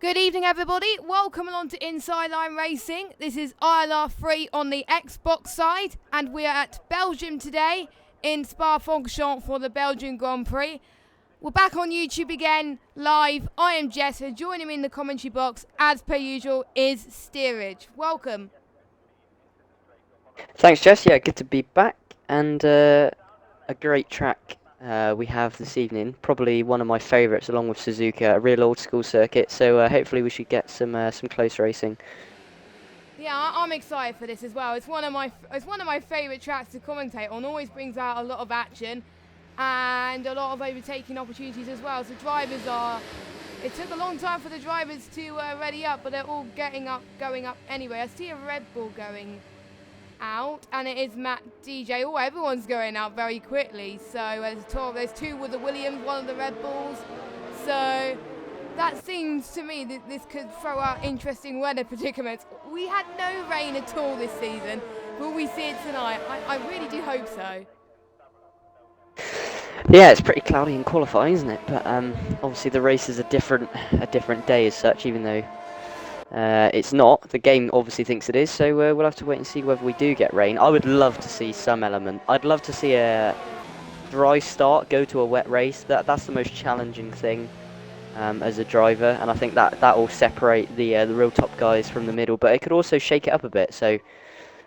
Good evening, everybody. Welcome along to Inside Line Racing. This is ILR3 on the Xbox side, and we are at Belgium today in Spa-Francorchamps for the Belgian Grand Prix. We're back on YouTube again, live. I am Jess, and joining me in the commentary box, as per usual, is Steerage. Welcome. Thanks, Jess. Yeah, good to be back, and a great track we have this evening. Probably one of my favourites, along with Suzuka, a real old school circuit. So hopefully we should get some close racing. Yeah, I'm excited for this as well. It's one of my favourite tracks to commentate on. Always brings out a lot of action and a lot of overtaking opportunities as well. So it took a long time for the drivers to ready up, but they're all going up anyway. I see a Red Bull going out, and it is Matt DJ. Oh, everyone's going out very quickly. So there's two with the Williams, one of the Red Bulls. So that seems to me that this could throw out interesting weather predicaments. We had no rain at all this season. Will we see it tonight? I really do hope so. Yeah, it's pretty cloudy in qualifying, isn't it? But obviously the race is a different day as such, even though it's not. The game obviously thinks it is, so we'll have to wait and see whether we do get rain. I would love to see some element. I'd love to see a dry start go to a wet race. That's the most challenging thing as a driver, and I think that will separate the real top guys from the middle, but it could also shake it up a bit. So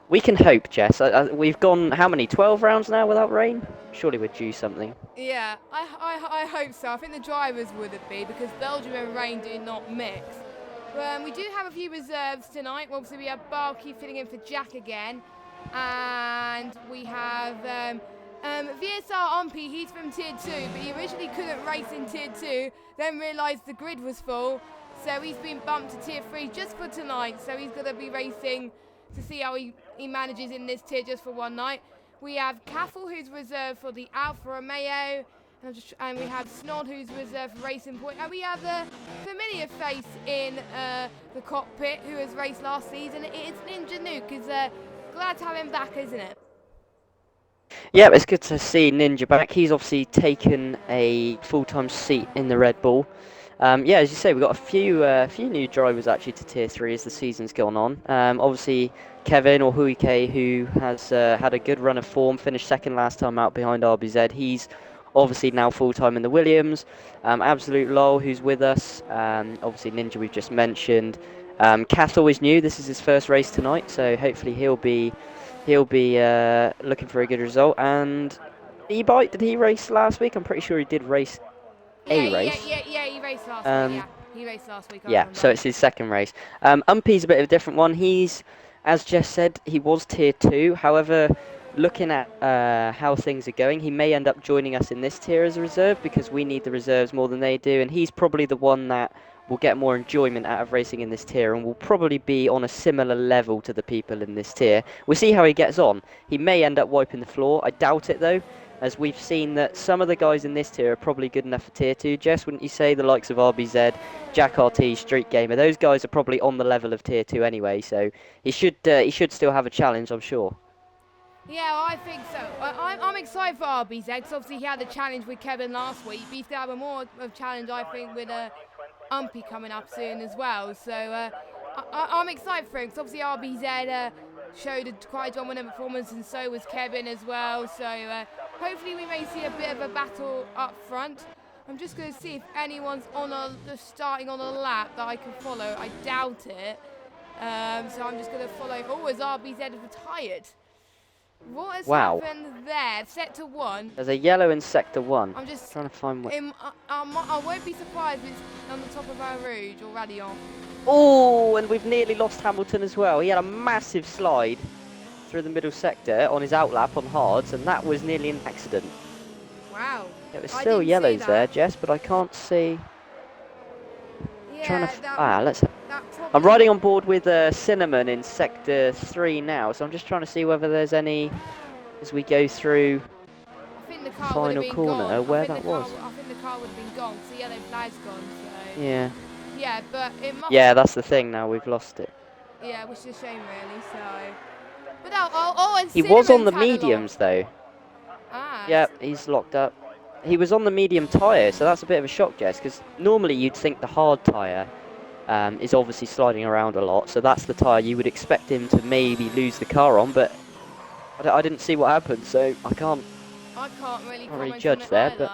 we can hope, Jess. We've gone how many 12 rounds now without rain? Surely we're due something. Yeah, I hope so. I think the drivers would be, because Belgium and rain do not mix. We do have a few reserves tonight. Obviously, we have Barkey filling in for Jack again. And we have VSR Umpy. He's from Tier 2, but he originally couldn't race in Tier 2, then realised the grid was full. So he's been bumped to Tier 3 just for tonight. So he's going to be racing to see how he manages in this tier just for one night. We have Caffel, who's reserved for the Alfa Romeo. And we have Snod, who's reserved for Racing Point. And we have a familiar face in the cockpit who has raced last season. It's Ninja Nuke. It's glad to have him back, isn't it? Yeah, it's good to see Ninja back. He's obviously taken a full-time seat in the Red Bull. Yeah, as you say, we've got a few new drivers actually to Tier 3 as the season's gone on. Obviously, Kevin, or Huike, who has had a good run of form, finished second last time out behind RBZ. He's obviously now full-time in the Williams. Absolute Lol, who's with us. Obviously, Ninja we've just mentioned. Cathal is new. This is his first race tonight, so hopefully he'll be looking for a good result. And E-Bike, did he race last week? I'm pretty sure he did race race. Yeah, he raced last week, yeah. He raced last week. Yeah, so it's his second race. Umpy's a bit of a different one. He's, as Jess said, he was Tier 2. However, looking at how things are going, he may end up joining us in this tier as a reserve, because we need the reserves more than they do, and he's probably the one that will get more enjoyment out of racing in this tier, and will probably be on a similar level to the people in this tier. We'll see how he gets on. He may end up wiping the floor. I doubt it, though, as we've seen that some of the guys in this tier are probably good enough for Tier 2. Jess, wouldn't you say? The likes of RBZ, Jack RT, Street Gamer, those guys are probably on the level of Tier 2 anyway, so he should still have a challenge, I'm sure. Yeah, well, I think so. I'm excited for RBZ, because obviously he had a challenge with Kevin last week. He's going to have a more of a challenge, I think, with Umpy coming up soon as well. So I'm excited for him, because obviously RBZ showed quite a dominant performance, and so was Kevin as well. So hopefully we may see a bit of a battle up front. I'm just going to see if anyone's just starting on a lap that I can follow. I doubt it. So I'm just going to follow. Oh, as RBZ retired. What has happened there? Sector 1. There's a yellow in Sector 1. I'm just trying to find what. I won't be surprised if it's on the top of our Rouge or Radion. Oh, and we've nearly lost Hamilton as well. He had a massive slide through the middle sector on his outlap on hards, and that was nearly an accident. Wow. It was still yellows there, Jess, but I can't see. Yeah, I'm riding on board with Cinnamon in Sector 3 now, so I'm just trying to see whether there's any, as we go through the final corner, where that was. I think the car would have been gone, so the yellow flag's gone, so. Yeah. Yeah, but it must. Yeah, that's the thing now, we've lost it. Yeah, which is a shame, really, so. But no, and he was on the mediums, though. Ah. Yeah, he's locked up. He was on the medium tyre, so that's a bit of a shock, Jess, because normally you'd think the hard tyre is obviously sliding around a lot. So that's the tyre you would expect him to maybe lose the car on, but I didn't see what happened, so I can't really really comment on judge it there. either.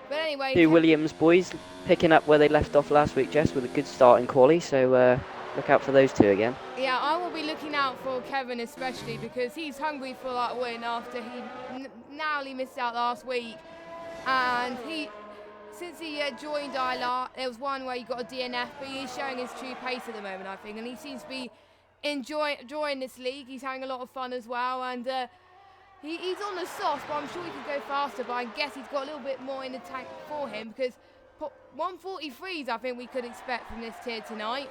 But anyway, Two Williams boys picking up where they left off last week, Jess, with a good start in quali. So look out for those two again. yeah, I will be looking out for Kevin especially because he's hungry for that win after he narrowly missed out last week. And since he joined ILR, there was one where he got a DNF, but he is showing his true pace at the moment, I think. And he seems to be enjoying this league. He's having a lot of fun as well. And he's on the soft, but I'm sure he could go faster. But I guess he's got a little bit more in the tank for him because 143s I think we could expect from this tier tonight.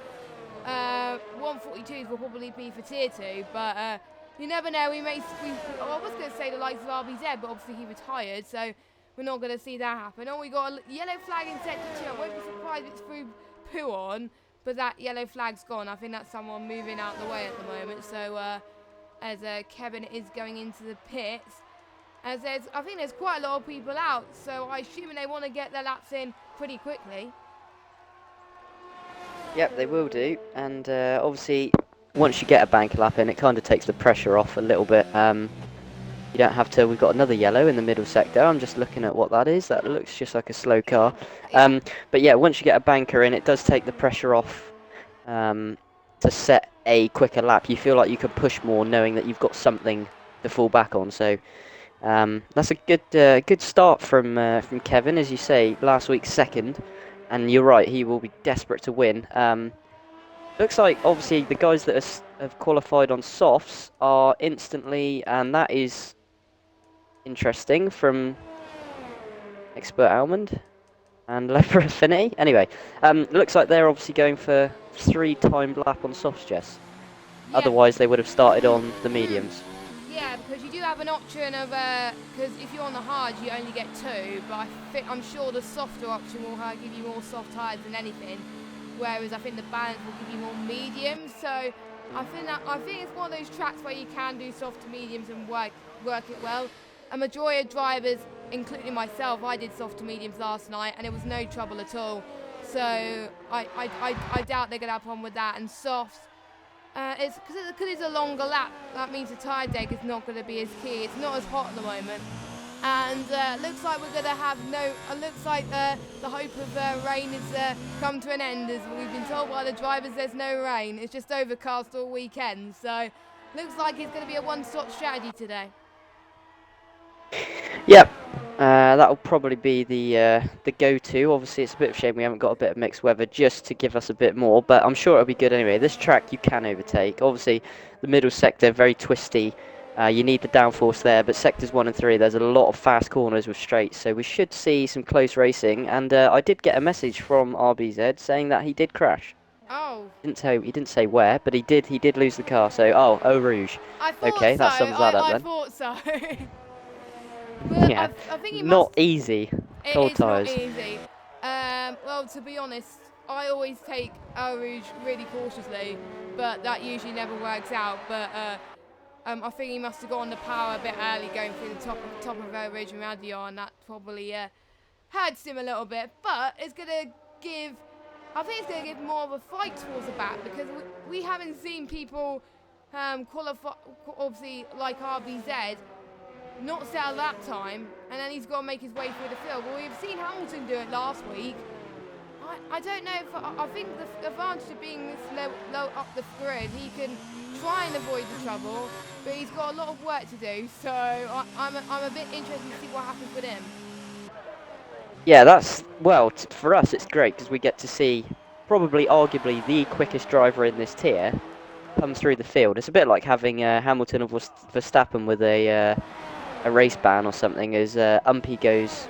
142s will probably be for tier 2, but you never know. I was going to say the likes of RBZ, but obviously he retired, so we're not going to see that happen. Oh, we got a yellow flag in sector 2. I won't be surprised if it's through Poo on, but that yellow flag's gone. I think that's someone moving out the way at the moment. So as Kevin is going into the pits, I think there's quite a lot of people out, so I assume they want to get their laps in pretty quickly. Yep, they will do. And obviously, once you get a banker lap in, it kind of takes the pressure off a little bit. You don't have to. We've got another yellow in the middle sector. I'm just looking at what that is. That looks just like a slow car. But yeah, once you get a banker in, it does take the pressure off to set a quicker lap. You feel like you can push more knowing that you've got something to fall back on. So that's a good start from Kevin. As you say, last week's second. And you're right, he will be desperate to win. Looks like, obviously, the guys that have qualified on softs are instantly, and that is interesting, from Expert Almond and Leper Affinity. Anyway, looks like they're obviously going for 3-timed lap on softs, Jess. Yeah. Otherwise, they would have started on the mediums. Yeah, because you do have an option of, because if you're on the hard, you only get 2, but I'm sure the softer option will give you more soft tyres than anything, whereas I think the balance will give you more mediums. So I think it's one of those tracks where you can do soft to mediums and work it well. A majority of drivers, including myself, I did soft to mediums last night, and it was no trouble at all. So I doubt they're going to have a problem with that. And softs, it's because it's a longer lap. That means the tyre deg is not going to be as key. It's not as hot at the moment, and looks like we're going to have looks like the hope of rain has come to an end. As we've been told by the drivers, there's no rain. It's just overcast all weekend. So looks like it's going to be a one-stop strategy today. Yep. That'll probably be the go-to. Obviously, it's a bit of a shame we haven't got a bit of mixed weather just to give us a bit more, but I'm sure it'll be good anyway. This track you can overtake. Obviously, the middle sector, very twisty. You need the downforce there, but sectors 1 and 3, there's a lot of fast corners with straights, so we should see some close racing. And I did get a message from RBZ saying that he did crash. Oh. He didn't say where, but he did lose the car. So Eau Rouge. I thought okay, so. that sums that up then. I thought so. But yeah, I think not easy. Cold tyres. It's not easy. Well, to be honest, I always take Eau Rouge really cautiously, but that usually never works out. But I think he must have got on the power a bit early going through the top of Eau Rouge and Radio, and that probably hurts him a little bit. But I think it's going to give more of a fight towards the back, because we haven't seen people qualify, obviously, like RBZ, not set a lap time, and then he's got to make his way through the field. Well, we've seen Hamilton do it last week. I don't know if I think the advantage of being this low up the grid, he can try and avoid the trouble, but he's got a lot of work to do. So I'm a bit interested to see what happens with him. Yeah, for us it's great because we get to see probably arguably the quickest driver in this tier come through the field. It's a bit like having Hamilton or Verstappen with a race ban or something, as Umpy goes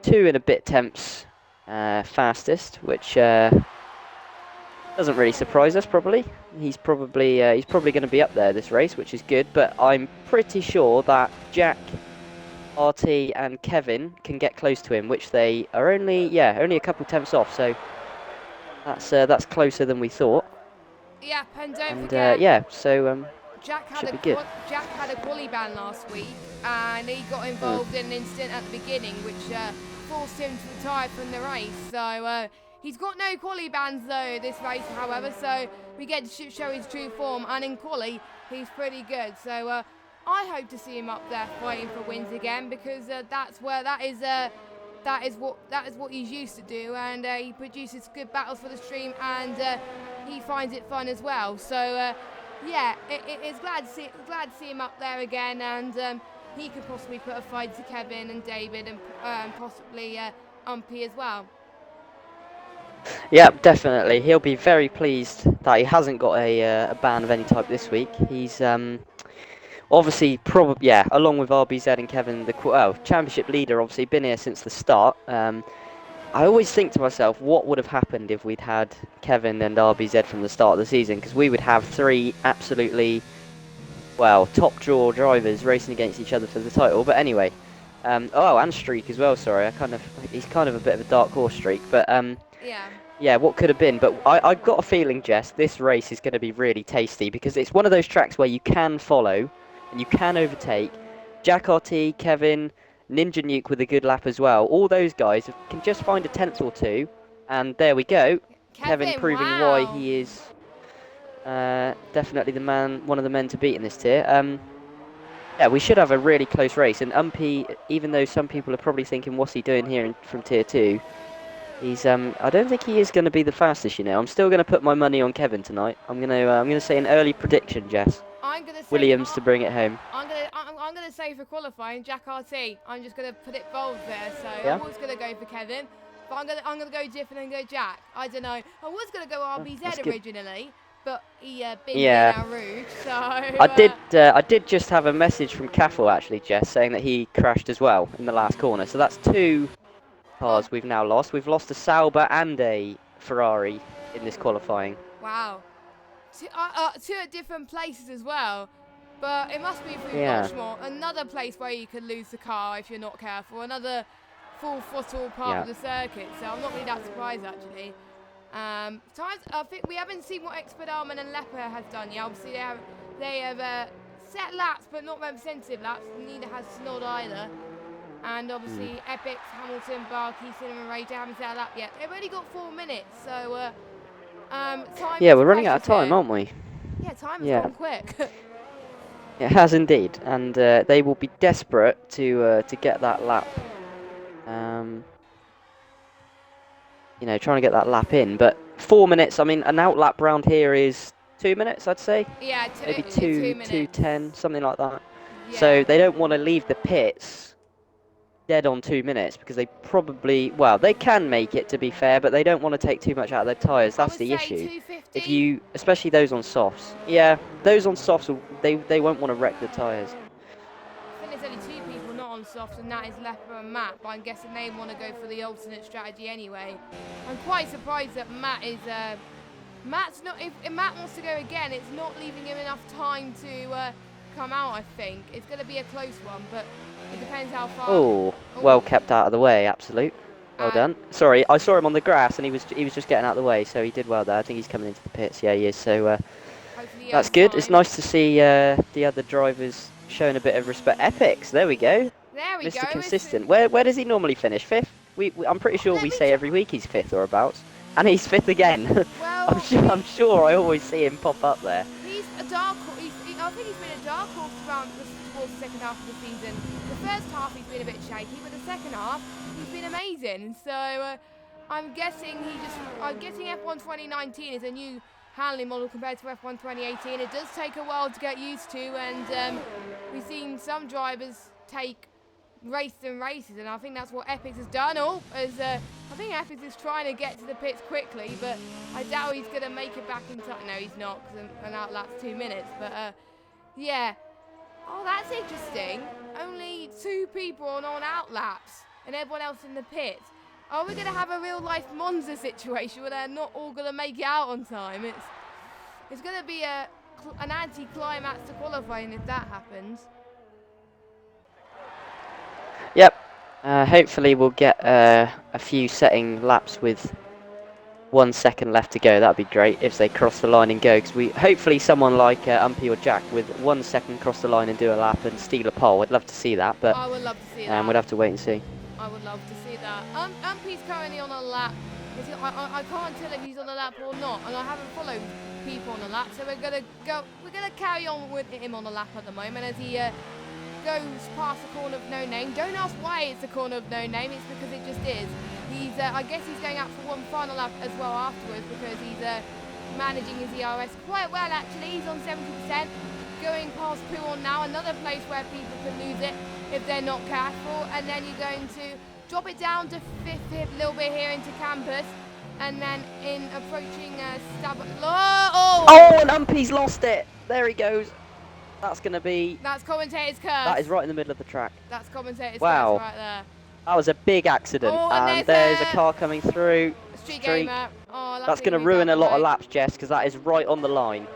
2 and a bit temps fastest, which doesn't really surprise us. Probably he's probably going to be up there this race, which is good. But I'm pretty sure that Jack, RT, and Kevin can get close to him, which they are only a couple temps off. So that's closer than we thought. Yeah, and don't forget. Jack had a quali ban last week, and he got involved in an incident at the beginning, which forced him to retire from the race. So He's got no quali bans though this race, however, so we get to show his true form, and in quali he's pretty good. So I hope to see him up there fighting for wins again, because that is what he's used to do, and he produces good battles for the stream, and he finds it fun as well. So yeah, it's glad to see him up there again, and he could possibly put a fight to Kevin and David, and possibly Umpy as well. Yeah, definitely. He'll be very pleased that he hasn't got a ban of any type this week. He's obviously, probably, yeah, along with RBZ and Kevin, the championship leader, obviously been here since the start. I always think to myself, what would have happened if we'd had Kevin and RBZ from the start of the season? Because we would have 3 absolutely, well, top draw drivers racing against each other for the title. But anyway, and Streak as well. Sorry, he's kind of a bit of a dark horse, Streak. But yeah, what could have been. But I've got a feeling, Jess, this race is going to be really tasty, because it's one of those tracks where you can follow and you can overtake. Jack RT, Kevin, Ninja Nuke with a good lap as well. All those guys can just find a 10th or 2, and there we go. Kevin proving why he is definitely one of the men to beat in this tier. Yeah, we should have a really close race. And Umpy, even though some people are probably thinking, what's he doing here from tier 2? He's I don't think he is going to be the fastest, you know. I'm still going to put my money on Kevin tonight. I'm gonna say an early prediction, Jess. I'm gonna say Williams to bring it home. I'm gonna say for qualifying, Jack RT. I'm just gonna put it bold there. So yeah? I was gonna go for Kevin, but I'm gonna go different and go Jack. I don't know. I was gonna go RBZ originally, but he been our route. So I did just have a message from Caffel actually, Jess, saying that he crashed as well in the last corner. So that's 2 cars we've now lost. We've lost a Sauber and a Ferrari in this qualifying. Wow. 2 at different places as well. But it must be through Rushmore. Another place where you could lose the car if you're not careful. Another full throttle part of the circuit. So I'm not really that surprised actually. I think we haven't seen what Expedalman and Lepper has done yet. Obviously they have set laps but not representative laps. Neither has Snod either. And obviously Epics, Hamilton, Barkey, Cinnamon Ray, they haven't set a lap yet. They've only got 4 minutes, so time. Yeah, we're running out of time, aren't we? Yeah, time has gone quick. It has indeed, and they will be desperate to get that lap. You know, trying to get that lap in, but 4 minutes. I mean, an out lap round here is 2 minutes, I'd say. Yeah, maybe 2:10, something like that. Yeah. So they don't want to leave the pits dead on 2 minutes, because they probably, well, they can make it, to be fair, but they don't want to take too much out of their tyres. That's the issue. If you, especially those on softs. Yeah, those on softs, they won't want to wreck the tyres. I think there's only 2 people not on softs, and that is Lepper and Matt, but I'm guessing they want to go for the alternate strategy anyway. I'm quite surprised that Matt is, Matt's not, if Matt wants to go again, it's not leaving him enough time to come out, I think. It's going to be a close one, but it depends how far. Oh, well kept out of the way, absolute. Well done. Sorry, I saw him on the grass and he was just getting out of the way, so he did well there. I think he's coming into the pits. Yeah, he is. So that's good. It's nice to see the other drivers showing a bit of respect. Epics, there we go. There we go. Mr. Consistent. Where does he normally finish? 5th? I'm pretty sure we say every week he's 5th or abouts, and he's 5th again. Well, I'm sure I always see him pop up there. He's a dark horse. I think he's been a dark horse towards the second half of the season. The first half he's been a bit shaky, but the second half he's been amazing. So I'm guessing F1 2019 is a new handling model compared to F1 2018. It does take a while to get used to, and we've seen some drivers take races and races, and I think that's what Epics has done. I think Epics is trying to get to the pits quickly, but I doubt he's going to make it back in time. No, he's not, because an outlap's 2 minutes. But yeah. Oh, that's interesting. Only 2 people on outlaps, and everyone else in the pits. Are we going to have a real-life Monza situation where they're not all going to make it out on time? It's going to be an anti-climax to qualifying if that happens. Yep. Hopefully we'll get a few setting laps with 1 second left to go. That'd be great if they cross the line and go, because hopefully someone like Umpy or Jack with 1 second cross the line and do a lap and steal a pole. I'd love to see that, but I would love to see that. We'd have to wait and see. I would love to see that. Umpy's currently on a lap I can't tell if he's on the lap or not, and I haven't followed people on the lap, so we're gonna carry on with him on the lap at the moment as he goes past the corner of No Name. Don't ask why it's the corner of No Name, it's because it just is. I guess he's going out for one final lap as well afterwards because he's managing his ERS quite well actually. He's on 70%, going past Pouon now, another place where people can lose it if they're not careful, and then you're going to drop it down to fifth a little bit here into campus, and then in approaching Oh, and Umpy's lost it. There he goes. That's commentator's curse. That is right in the middle of the track. That's commentator's curse Wow. right there. That was a big accident. Oh, and there's a car coming through. Street gamer. Oh, that's going to ruin a lot of laps, Jess, because that is right on the line.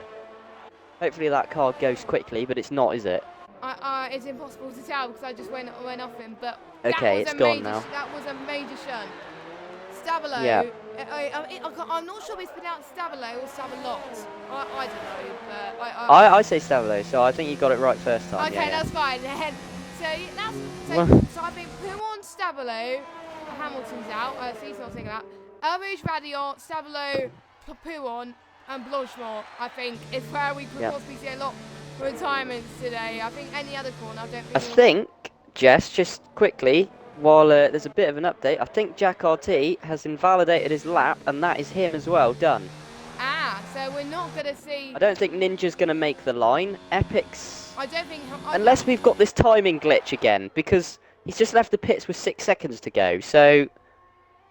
Hopefully that car goes quickly, but it's not, is it? It's impossible to tell because I just went off him. But okay, it's gone now. That was a major shunt. Stabilo. Yeah. I'm not sure if it's pronounced Stabilo or Stabilot. I don't know, but I say Stabilo, so I think you got it right first time. Okay, yeah, that's fine then. So I think Pouon, Stabilo, Hamilton's out. So he's not saying that. Rouge, Radiant, Stabilo, Pouon, and Blanchemont, I think, is where we could possibly see a lot of retirements today. I think any other corner, I think, Jess, just quickly, while there's a bit of an update, I think Jack RT has invalidated his lap, and that is him as well, done. So we're not going to see... I don't think Ninja's going to make the line. Epic's... I don't think... Unless we've got this timing glitch again, because he's just left the pits with 6 seconds to go, so...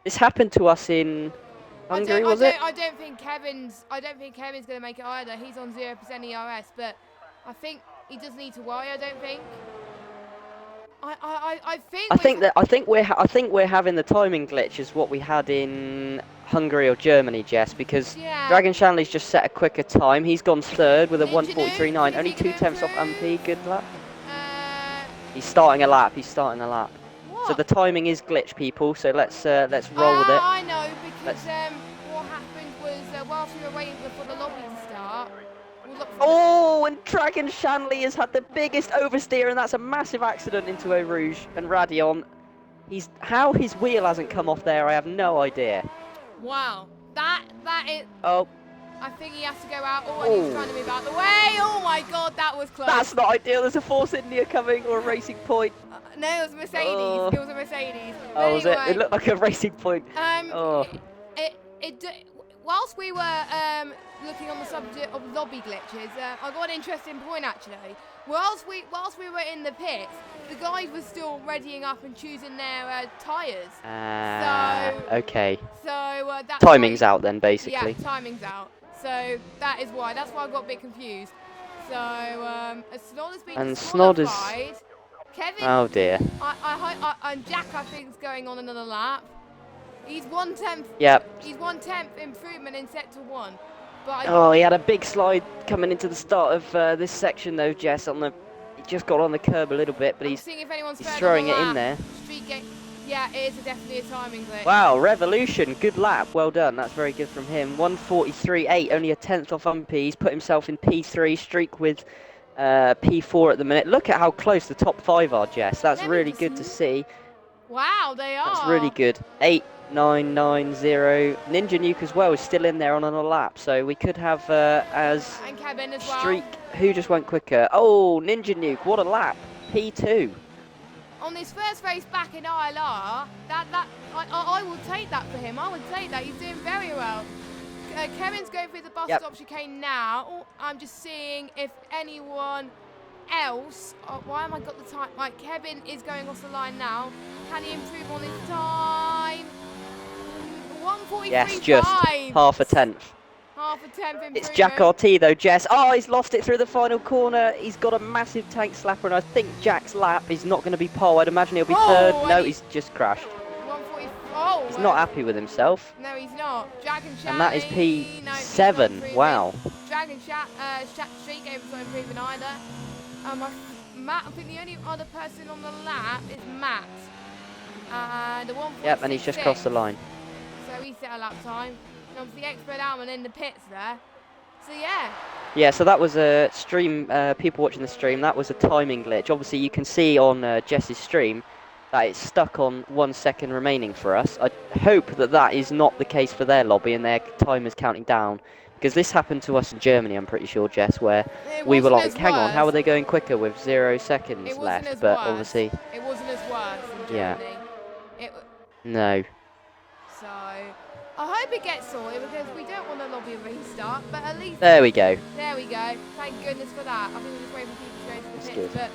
This happened to us in Hungary, was it? I don't think Kevin's going to make it either. He's on 0% ERS, but I think he does need to worry. I don't think. I think we're having the timing glitch as what we had in Hungary or Germany, Jess, because Dragon Shanley's just set a quicker time. He's gone third with a 1:43.9, only 2 tenths off Umpy. Good lap. He's starting a lap. So the timing is glitch, people. So let's roll with it. I know because what happened was whilst we were waiting for the lobby to start. And Dragon Shanley has had the biggest oversteer, and that's a massive accident into Eau Rouge and Radion. How his wheel hasn't come off there, I have no idea. Wow, that is. Oh. I think he has to go out. And he's trying to move out the way. Oh my God, that was close. That's not ideal. There's a Force India coming or a Racing Point. No, it was a Mercedes. It was a Mercedes. Oh, was it? It looked like a Racing Point. Whilst we were looking on the subject of lobby glitches, I got an interesting point actually. Whilst we were in the pits, the guys were still readying up and choosing their tyres. Okay. So timing's out then, basically. Yeah, timing's out. So that is why. That's why I got a bit confused. So Snod has been disqualified. Kevin. Oh dear. And Jack, I think, is going on another lap. He's 1/10. Yep. He's 1/10 improvement in sector 1. He had a big slide coming into the start of this section though, Jess. He just got on the curb a little bit, but he's throwing it in there. Yeah, it is definitely a timing glitch. Wow, Revolution, good lap, well done. That's very good from him. 1:43.8, only a tenth off Umpy. He's put himself in P3, streak with P4 at the minute. Look at how close the top 5 are, Jess. That's really good to see. Wow, they are. That's really good. 8.990. Ninja Nuke as well is still in there on another lap, so we could have as streak. Who just went quicker? Oh, Ninja Nuke, what a lap. P2. On his first race back in ILR, I will take that for him. I would take that. He's doing very well. Kevin's going through the bus stop chicane now. Oh, I'm just seeing if anyone else. Why am I got the time? Right, Kevin is going off the line now. Can he improve on his time? 1:43.5. Yes, just half a tenth. Half a tenth improvement. It's Jack RT though, Jess. Oh, he's lost it through the final corner. He's got a massive tank slapper, and I think Jack's lap is not going to be pole. I'd imagine he'll be third. No, he's just crashed. 1:40. He's not happy with himself. No, he's not. Dragon Chat. And that is P7. Wow. Dragon Chat Street Games not improving either. Matt, I think the only other person on the lap is Matt. And the 1:46. Yep, and he's just crossed the line. So he set a lap time. And obviously Expert Alman in the pits there. So yeah. Yeah, so that was a stream, people watching the stream, that was a timing glitch. Obviously you can see on Jess's stream, that it's stuck on 1 second remaining for us. I hope that that is not the case for their lobby and their time is counting down. Because this happened to us in Germany, I'm pretty sure, Jess, where It we were wasn't like, as hang on, how worse. are they going quicker with 0 seconds It wasn't left? as But worse. obviously, It wasn't as worse in yeah, Germany. It, no. so I hope it gets sorted because we don't want a lobby restart. But at least There we go. there we go. Thank goodness for that. I think we're just waiting for people to go to the That's pits. good. But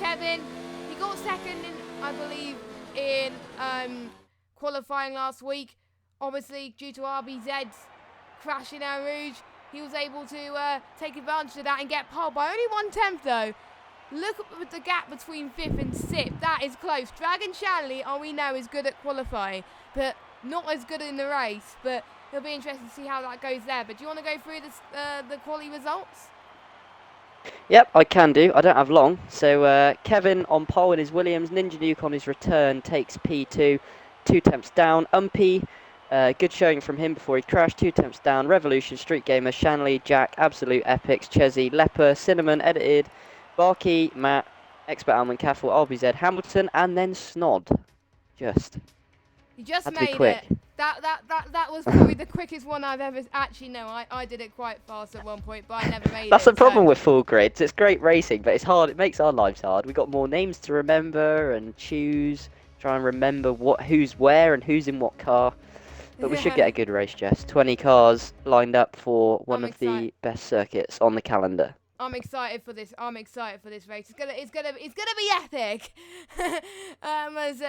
Kevin, he got second in, I believe, in qualifying last week. Obviously, due to RBZ's crash in Eau Rouge, he was able to take advantage of that and get pole by only 1/10 though. Look at the gap between 5th and 6th. That is close. Dragon Shanley, all we know, is good at qualifying, but not as good in the race. But it'll be interesting to see how that goes there. But do you want to go through this, the quali results? Yep, I can do. I don't have long. So Kevin on pole in his Williams. Ninja Nuke on his return takes P2. 2 temps down. Umpy, good showing from him before he crashed. 2 temps down. Revolution, Street Gamer, Shanley, Jack, Absolute Epics, Chezzy, Leper, Cinnamon, Edited, Barkey, Matt, Expert Almond, Caffel, RBZ, Hamilton, and then Snod. Just. You just Had to be made quick. it. That was probably the quickest one I've ever. Actually, no, I did it quite fast at one point, but I never made That's it. the problem with full grids. It's great racing, but it's hard. It makes our lives hard. We've got more names to remember and choose. Try and remember who's where and who's in what car. But we should get a good race, Jess. 20 cars lined up for one of the best circuits on the calendar. I'm excited for this. I'm excited for this race. It's gonna be epic. As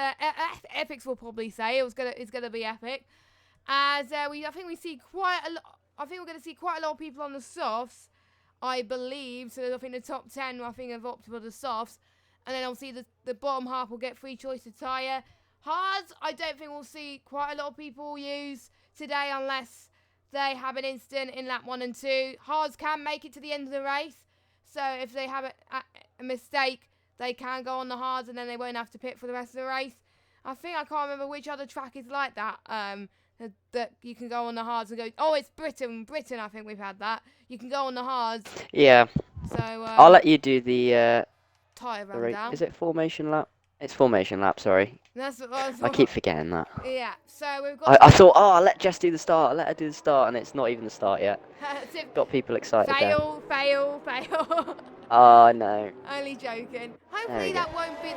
Epics will probably say, it's gonna be epic. As I think we see quite a lot. I think we're gonna see quite a lot of people on the softs, I believe. So I think the top 10, I think, have opted for the softs, and then obviously the bottom half will get free choice of tyre. Hards, I don't think we'll see quite a lot of people use today unless they have an incident in lap 1 and 2. Hards can make it to the end of the race, so if they have a mistake, they can go on the hards and then they won't have to pit for the rest of the race. I can't remember which other track is like that. That you can go on the hards and go. Oh, it's Britain. I think we've had that. You can go on the hards. Yeah. So I'll let you do the tyre rundown. Is it formation lap? It's formation lap. Sorry. That's what I keep forgetting that. Yeah. So we've got. I thought, I'll let Jess do the start. I'll let her do the start, and it's not even the start yet. Got people excited. Fail. Oh no. Only joking. Hopefully that won't be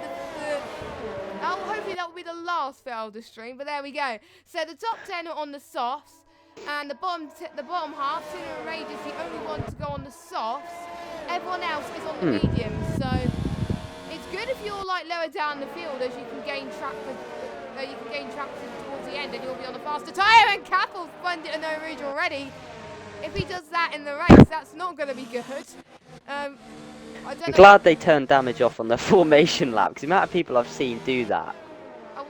hopefully that will be the last failed stream. But there we go. So the top 10 are on the softs, and the bottom half, Cinnamon Rage is the only one to go on the softs. Everyone else is on the mediums. So it's good if you're like lower down the field, as you can gain traction towards the end, and you'll be on the faster tyre. And Capple's spun it in No Rouge already. If he does that in the race, that's not going to be good. I'm glad they turned damage off on the formation lap, because the amount of people I've seen do that. I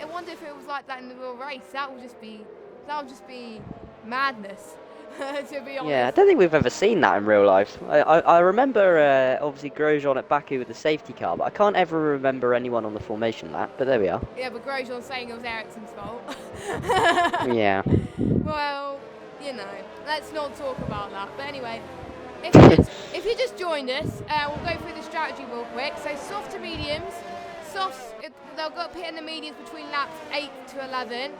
wonder if it was like that in the real race. That would just be madness. To be honest. Yeah, I don't think we've ever seen that in real life. I remember obviously Grosjean at Baku with the safety car, but I can't ever remember anyone on the formation lap. But there we are. Yeah, but Grosjean's saying it was Ericsson's fault. Yeah. Well, let's not talk about that. But anyway, if you just joined us, we'll go through the strategy real quick. So soft to mediums. Softs, they'll go pit in the mediums between laps 8 to 11.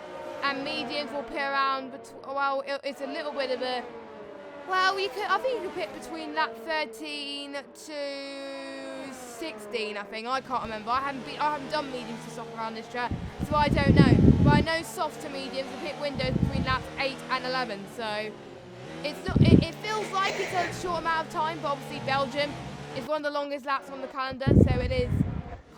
And mediums will pit around, it's a little bit of a, I think you can pit between lap 13 to 16, I think. I can't remember. I haven't done mediums to soft around this track, so I don't know. But I know soft to mediums, the pit windows between laps 8 and 11. So it feels like it's a short amount of time, but obviously Belgium is one of the longest laps on the calendar, so it is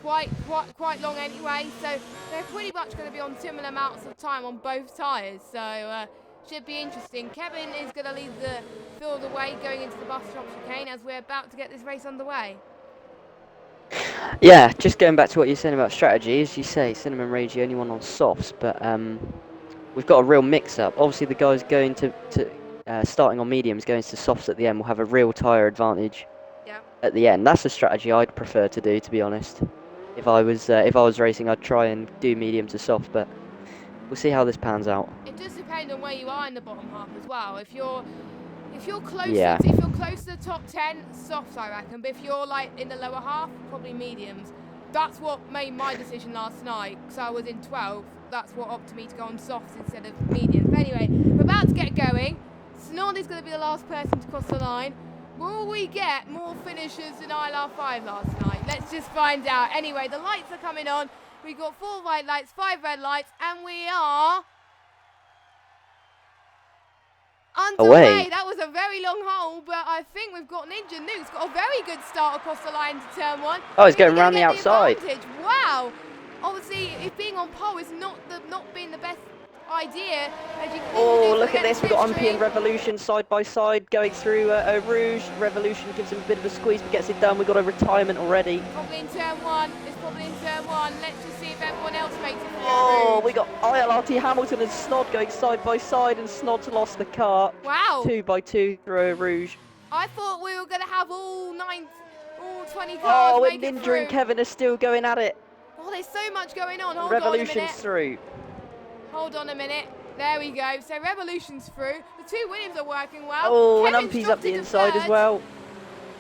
quite long anyway, so they're pretty much going to be on similar amounts of time on both tyres, so should be interesting. Kevin is going to lead the field away going into the bus stop chicane as we're about to get this race underway. Yeah, just going back to what you're saying about strategy, as you say, Cinnamon Rage the only one on softs, but we've got a real mix-up. Obviously the guys going to starting on mediums, going to softs at the end will have a real tyre advantage at the end. That's the strategy I'd prefer to do, to be honest. If I was racing, I'd try and do medium to soft, but we'll see how this pans out. It does depend on where you are in the bottom half as well. If you're close, yeah. If you're close to the top 10, softs I reckon. But if you're like in the lower half, probably mediums. that's what made my decision last night, because I was in 12th. That's what opted me to go on softs instead of mediums. But anyway, we're about to get going. Snod is going to be the last person to cross the line. Will we get more finishers than ILR5 last night? Let's just find out. Anyway, the lights are coming on. We've got 4 white lights, 5 red lights, and we are underway. Away. That was a very long hole, but I think we've got Ninja Nuke's got a very good start across the line to turn 1. Oh, he's going around the outside. Wow. Obviously, if being on pole is not being the best idea, as you oh, look at this. We've got Umpy and Revolution side by side going through Eau Rouge. Revolution gives him a bit of a squeeze but gets it done. We've got a retirement already. Probably in turn 1. It's probably in turn 1. Let's just see if everyone else makes it. Oh, we got ILRT Hamilton and Snod going side by side, and Snod's lost the car. Wow. 2 by 2 through Eau Rouge. I thought we were going to have all 20 cars. Oh, make and it Ninja through. and Kevin are still going at it. Oh, there's so much going on. Hold Revolution's on a minute. through. Hold on a minute. There we go. So Revolution's through. The 2 Williams are working well. Oh, Kevin's and Umpy's dropped up the into inside third. as well.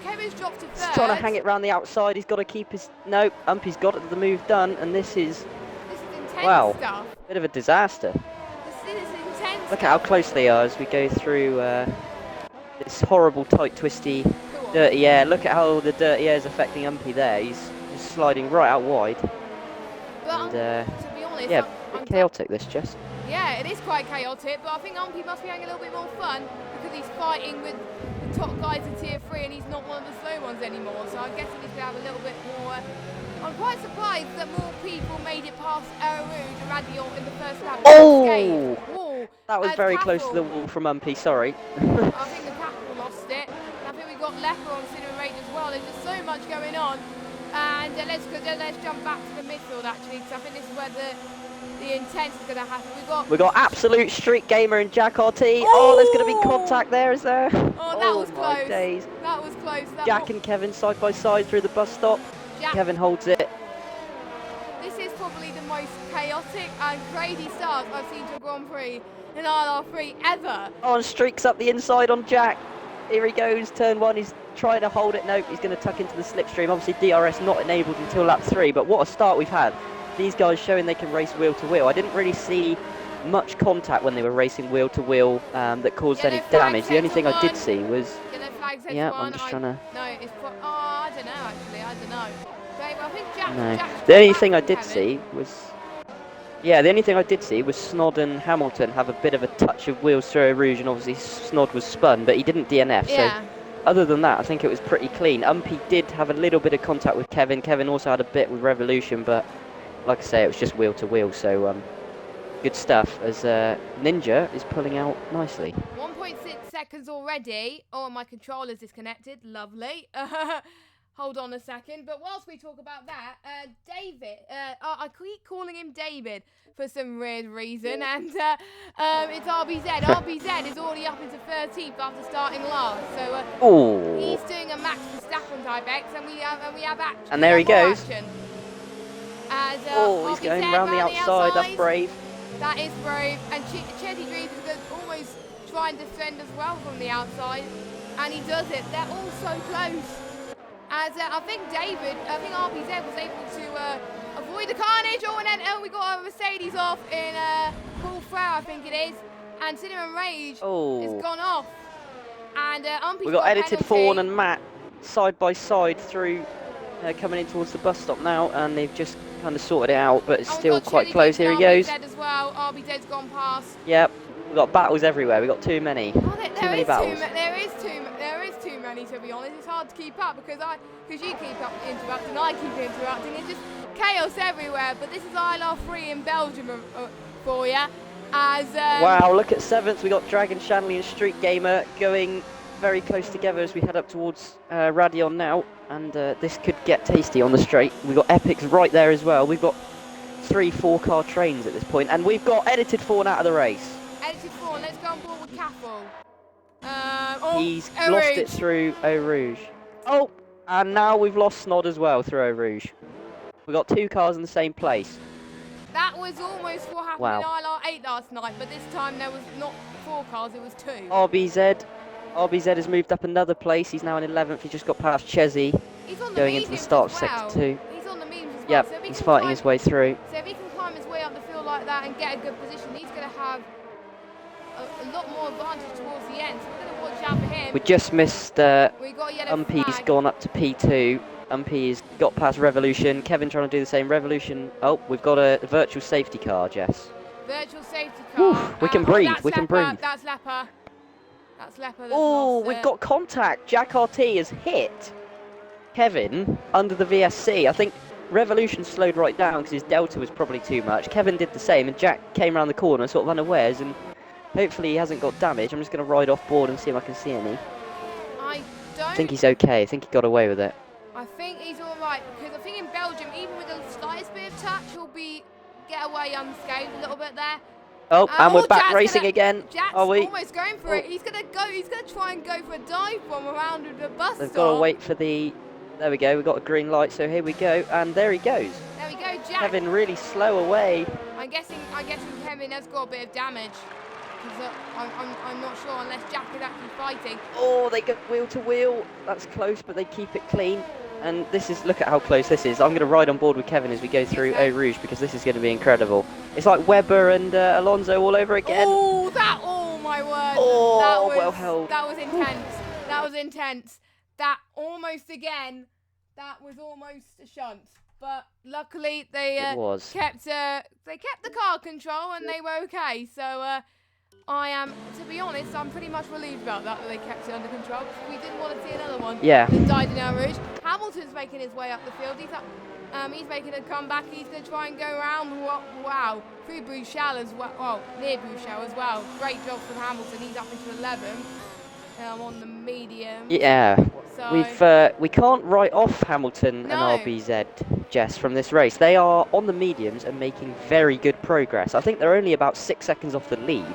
Kevin's dropped to He's third. trying to hang it round the outside. He's got to keep his... Nope, Umpy's got the move done, and this is... This is intense Wow. stuff. Bit of a disaster. This is intense. Look at how close they are as we go through this horrible, tight, twisty, dirty air. Look at how the dirty air is affecting Umpy there. He's just sliding right out wide. But And, to be honest, yeah, I'm chaotic this, Jess. yeah, it is quite chaotic, but I think Umpy must be having a little bit more fun because he's fighting with the top guys in Tier 3 and he's not one of the slow ones anymore, so I'm guessing he's going to have a little bit more... I'm quite surprised that more people made it past Eau Rouge and Radion in the first lap. Oh! Whoa. That was very close to the wall from Umpy, sorry. I think the Capital lost it. I think we've got Leper on Cinema Rage as well. There's just so much going on. And let's jump back to the midfield actually, because I think this is where the intent is going to happen. We've got Absolute Street Gamer and Jack RT. Oh, there's going to be contact there, is there? Oh, that was my close. Days. That was close. Jack and Kevin side by side through the bus stop. Jack. Kevin holds it. This is probably the most chaotic and crazy start I've seen to a Grand Prix in ILR3 ever. Oh, and streaks up the inside on Jack. Here he goes, turn 1. He's trying to hold it. Nope, he's going to tuck into the slipstream. Obviously, DRS not enabled until lap 3, but what a start we've had. These guys showing they can race wheel to wheel. I didn't really see much contact when they were racing wheel to wheel that caused any damage. The only thing I did see was... Yeah, I'm just trying to... No, it's... I don't know, actually. I don't know. But I think Jack... No. Jack's The only back thing I from did Kevin. see was... Yeah, the only thing I did see was Snod and Hamilton have a bit of a touch of wheels through Eau Rouge, and obviously Snod was spun, but he didn't DNF. Yeah. So other than that, I think it was pretty clean. Umpy did have a little bit of contact with Kevin. Kevin also had a bit with Revolution, but like I say, it was just wheel to wheel. So good stuff as Ninja is pulling out nicely. 1.6 seconds already. Oh, my controller's disconnected. Lovely. Hold on a second. But whilst we talk about that, David, I keep calling him David for some weird reason, and it's RBZ. RBZ is already up into 13th after starting last. So he's doing a Max Verstappen type X, and we have action. And there he goes. As, He's going round the outside. That's brave. That is brave. And Chesty Dreams is going to almost try and defend as well from the outside, and he does it. They're all so close. As I think RBZ was able to avoid the carnage. Oh, and then we got a Mercedes off in Paul Frere, I think it is. And Cinnamon Rage has gone off. And we got Edited Fawn and Matt side by side through, coming in towards the bus stop now, and they've just kind of sorted it out, but it's still quite close. Here he goes. RBZ as well. RBZ's gone past. Yep, we've got battles everywhere. We've got too many. Too many battles. There is too many, to be honest. It's hard to keep up because you keep up interrupting, I keep interrupting. It's just chaos everywhere. But this is ILR3 in Belgium for you. As wow, look at 7th. We got Dragon Shanley and Street Gamer going very close together as we head up towards Radion now, and this could get tasty on the straight. We've got Epics right there as well. We've got 3 4-car trains at this point, and we've got Edited Fawn out of the race. Edited Fawn, let's go on board with Caffel. He's lost it through Eau Rouge. Oh, and now we've lost Snod as well through Eau Rouge. We've got 2 cars in the same place. That was almost what happened in ILR8 last night, but this time there was not 4 cars, it was 2. RBZ has moved up another place. He's now in 11th. He just got past Chesy. He's on the going into the start of sector 2. He's on the mediums as well. Yep, he's fighting his way through. So if he can climb his way up the field like that and get a good position, he's going to have a lot more advantage towards the end. So we're going to watch out for him. We just missed We got a yellow Umpy's flag. gone up to P2. Umpy's got past Revolution. Kevin trying to do the same. Revolution. Oh, we've got a virtual safety car, Jess. Virtual safety car. We can breathe. We can Leper. breathe. That's Leper. That's Leper. Oh, we've got contact. Jack RT has hit Kevin under the VSC. I think Revolution slowed right down because his delta was probably too much. Kevin did the same, and Jack came around the corner sort of unawares, and hopefully he hasn't got damage. I'm just going to ride off board and see if I can see any. I think he's okay. I think he got away with it. I think he's all right, because I think in Belgium, even with the slightest bit of touch, he'll get away unscathed a little bit there. Oh, and we're back racing again. Jack's Are we? Almost going for it. He's gonna try and go for a dive bomb around with the bus They've stop. got to wait for the. There we go. We've got a green light, so here we go, and there he goes. There we go, Jack. Kevin really slow away. I'm guessing Kevin has got a bit of damage. I'm not sure unless Jack is actually fighting. Oh, they go wheel to wheel. That's close, but they keep it clean. And this is, look at how close this is. I'm going to ride on board with Kevin as we go through Eau Rouge because this is going to be incredible. It's like Webber and Alonso all over again. Oh my word. Oh, that was, well held. That was intense. That was intense. That almost again, that was almost a shunt. But luckily they kept the car control and they were okay. So to be honest, I'm pretty much relieved about that they kept it under control because we didn't want to see another one that died in Eau Rouge. Hamilton's making his way up the field. He's making a comeback. He's going to try and go around. Wow. Through Bruchel as well. Well, near Bruchel as well. Great job from Hamilton. He's up into 11th on the medium. Yeah. So we can't write off Hamilton and RBZ, Jess, from this race. They are on the mediums and making very good progress. I think they're only about 6 seconds off the lead.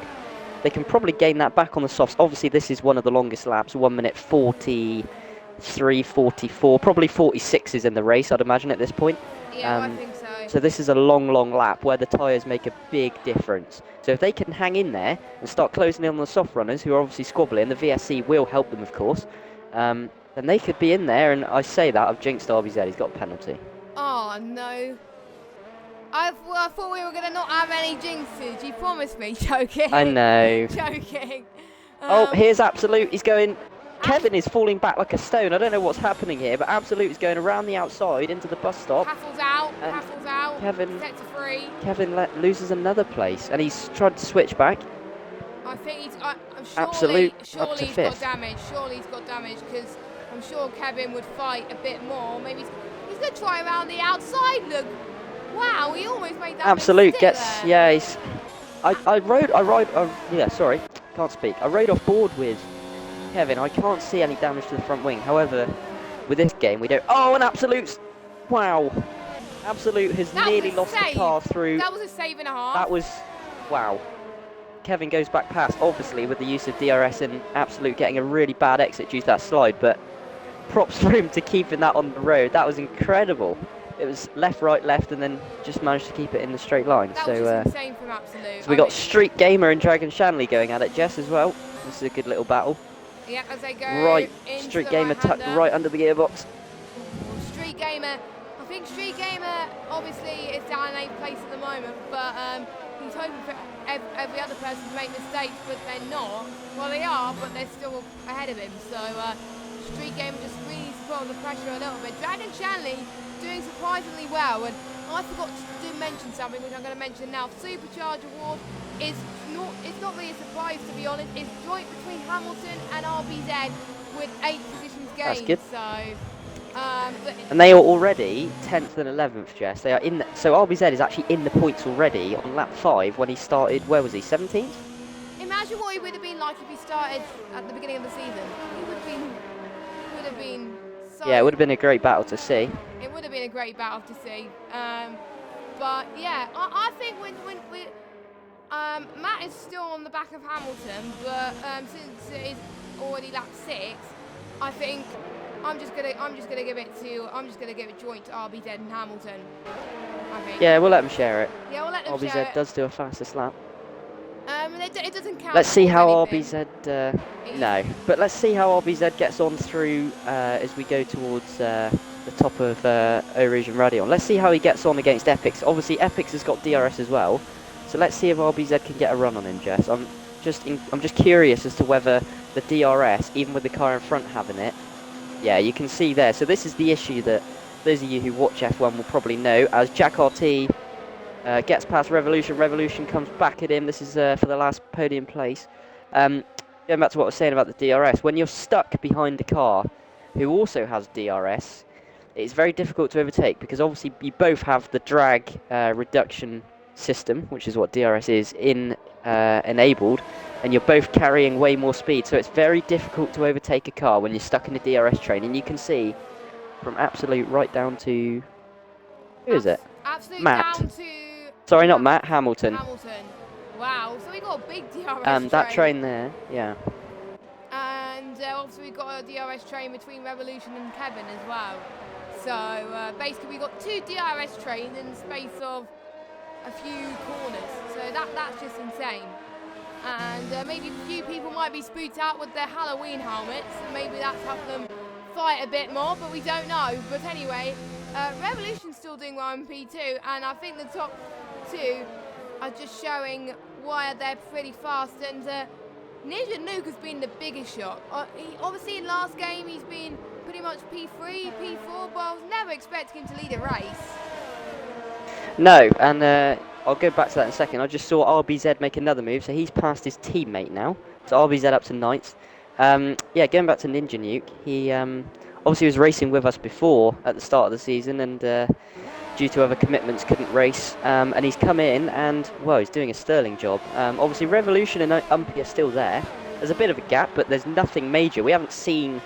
They can probably gain that back on the softs. Obviously, this is one of the longest laps, 1 minute 43, 44, probably 46 is in the race, I'd imagine, at this point. Yeah, I think so. So this is a long lap where the tyres make a big difference. So if they can hang in there and start closing in on the soft runners, who are obviously squabbling, the VSC will help them, of course, then they could be in there. And I say that, I've jinxed RBZ, he's got a penalty. Oh, no. I thought we were going to not have any jinxes. You promised me. Joking. I know. Joking. Oh, here's Absolute. He's going... Kevin is falling back like a stone. I don't know what's happening here, but Absolute is going around the outside into the bus stop. Haffle's out. Kevin, set to free. Kevin loses another place, and he's tried to switch back. I think he's... Absolute surely up to he's fifth. got damage. Surely he's got damage, because I'm sure Kevin would fight a bit more. Maybe he's going to try around the outside. Look. Wow, he almost made that Absolute gets, there. yeah, he's, I rode, yeah, sorry, can't speak. I rode off board with Kevin. I can't see any damage to the front wing. However, with this game, we don't, oh, and Absolute's, wow. Absolute has nearly lost the car through. That was a save and a half. That was, wow. Kevin goes back past, obviously, with the use of DRS and Absolute getting a really bad exit due to that slide, but props for him to keeping that on the road. That was incredible. It was left, right, left, and then just managed to keep it in the straight line. That was just insane from Absolute. So we got Street Gamer and Dragon Shanley going at it, Jess, as well. This is a good little battle. Yeah, as they go right, Street Gamer tucked right under the gearbox. Street Gamer, I think Street Gamer obviously is down in 8th place at the moment, but he's hoping for every other person to make mistakes, but they're not. Well, they are, but they're still ahead of him. So Street Gamer just really put on the pressure a little bit. Dragon Shanley doing surprisingly well, and I forgot to mention something which I'm going to mention now. Supercharge Award is not really a surprise, to be honest. It's joint between Hamilton and RBZ with 8 positions gained. That's good. So, and they are already 10th and 11th, Jess. They are in. So RBZ is actually in the points already on lap 5 when he started. Where was he? 17th. Imagine what he would have been like if he started at the beginning of the season. He would have been. So yeah, it would have been a great battle to see. It would have been a great battle to see. But yeah, I think when Matt is still on the back of Hamilton, but since it is already lap 6, I think I'm just gonna give it joint to RBZ and Hamilton. I think. Yeah, we'll let them share it. Yeah, we'll let them share it. RBZ does do a fastest lap. It doesn't count. Let's see how anything. RBZ. No, but let's see how RBZ gets on through as we go towards the top of Eau Rouge and Radeon. Let's see how he gets on against Epix. Obviously, Epix has got DRS as well, so let's see if RBZ can get a run on him, Jess. I'm just curious as to whether the DRS, even with the car in front having it, yeah, you can see there. So this is the issue that those of you who watch F1 will probably know. As Jack RT gets past Revolution, Revolution comes back at him. This is for the last podium place. Going back to what I was saying about the DRS, when you're stuck behind a car who also has DRS, it's very difficult to overtake because obviously you both have the drag reduction system, which is what DRS is, enabled, and you're both carrying way more speed, so it's very difficult to overtake a car when you're stuck in a DRS train. And you can see from Absolute right down to who is it? Absolute Matt. down to Sorry, not Matt. Hamilton. Hamilton. Wow, so we got a big DRS train. That train there, yeah. And obviously we got a DRS train between Revolution and Kevin as well. So basically we got 2 DRS trains in the space of a few corners. So that's just insane. And maybe a few people might be spooked out with their Halloween helmets. Maybe that's helped them fight a bit more, but we don't know. But anyway, Revolution's still doing well in P2, and I think the top 2 are just showing why they're pretty fast. And Ninja Nuke has been the biggest shot. Obviously in last game he's been pretty much P3, P4, but I was never expecting him to lead a race. No, and I'll go back to that in a second. I just saw RBZ make another move, so he's passed his teammate now. So RBZ up to 9th. Yeah, going back to Ninja Nuke, he obviously was racing with us before at the start of the season, and due to other commitments couldn't race. And he's come in and, well, he's doing a sterling job. Obviously Revolution and Umpy are still there. There's a bit of a gap, but there's nothing major. We haven't seen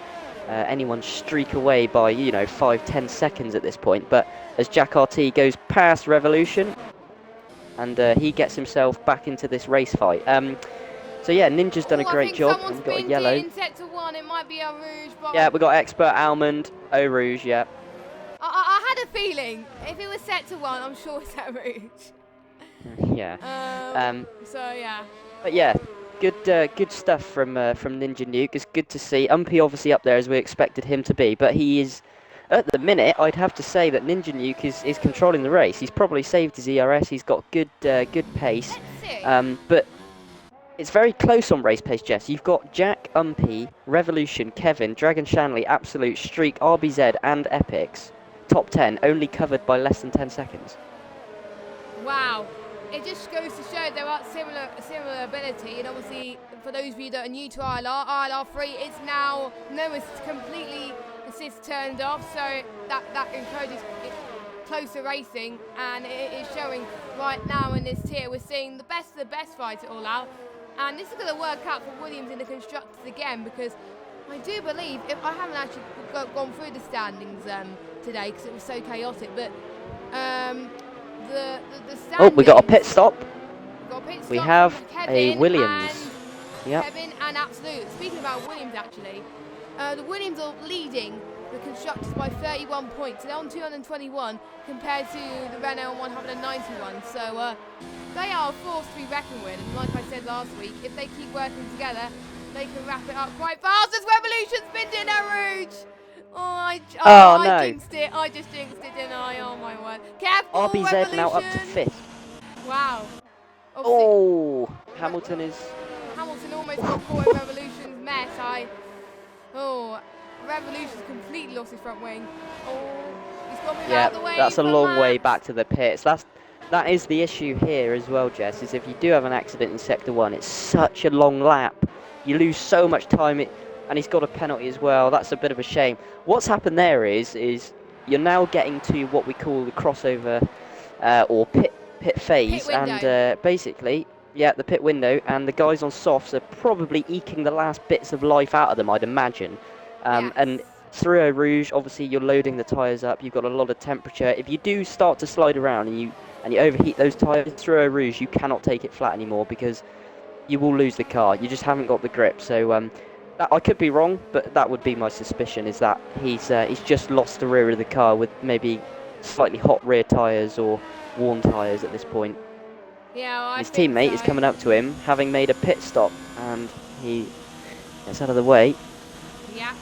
anyone streak away by, 5-10 seconds at this point. But as Jack RT goes past Revolution, and he gets himself back into this race fight. So yeah, Ninja's done a great job. Someone's We've got a been yellow. in set to 1. It might be Eau Rouge, but Yeah, we've got Expert Almond, Eau Rouge, yeah. I had a feeling if it was set to 1, I'm sure it's Eau Rouge. Yeah. So yeah. But yeah, good stuff from Ninja Nuke. It's good to see. Umpy obviously up there as we expected him to be, but he is, at the minute, I'd have to say that Ninja Nuke is controlling the race. He's probably saved his ERS. He's got good pace. Let's see. But it's very close on race pace, Jess. You've got Jack, Umpy, Revolution, Kevin, Dragon Shanley, Absolute, Streak, RBZ, and Epix. Top 10, only covered by less than 10 seconds. Wow. It just goes to show there are similar ability, and obviously for those of you that are new to ILR3, it's now it's completely assist turned off, so that encourages closer racing, and it is showing right now in this tier. We're seeing the best of the best fight it all out, and this is going to work out for Williams in the constructors again, because I do believe, if I haven't actually gone through the standings today because it was so chaotic, but the standings. Oh, we got a pit stop. We have Kevin a Williams. Kevin and Absolute. Speaking about Williams, actually, the Williams are leading the constructors by 31 points. They're on 221 compared to the Renault on 191. So they are a force to be reckoned with. And like I said last week, if they keep working together, they can wrap it up quite fast. As Revolution's been in a Rouge. I jinxed it. I just jinxed it, didn't I? Oh my word. Careful, RBZ Revolution. now up to 5th. Wow. Oh, Hamilton almost got caught in Revolution's mess. Revolution's completely lost his front wing. Oh, he's got me out of the way. That's a long way back to the pits. That is the issue here as well, Jess, is if you do have an accident in Sector 1, it's such a long lap. You lose so much time, and he's got a penalty as well. That's a bit of a shame. What's happened there is you're now getting to what we call the crossover or pit phase, and basically, yeah, the pit window, and the guys on softs are probably eking the last bits of life out of them, I'd imagine. Yes. And through Eau Rouge, obviously you're loading the tyres up, you've got a lot of temperature. If you do start to slide around and you overheat those tyres through Eau Rouge, you cannot take it flat anymore because you will lose the car. You just haven't got the grip. So I could be wrong, but that would be my suspicion, is that he's just lost the rear of the car with maybe slightly hot rear tyres or worn tyres at this point. Yeah, well, his teammate is coming up to him, having made a pit stop, and he gets out of the way. Yeah,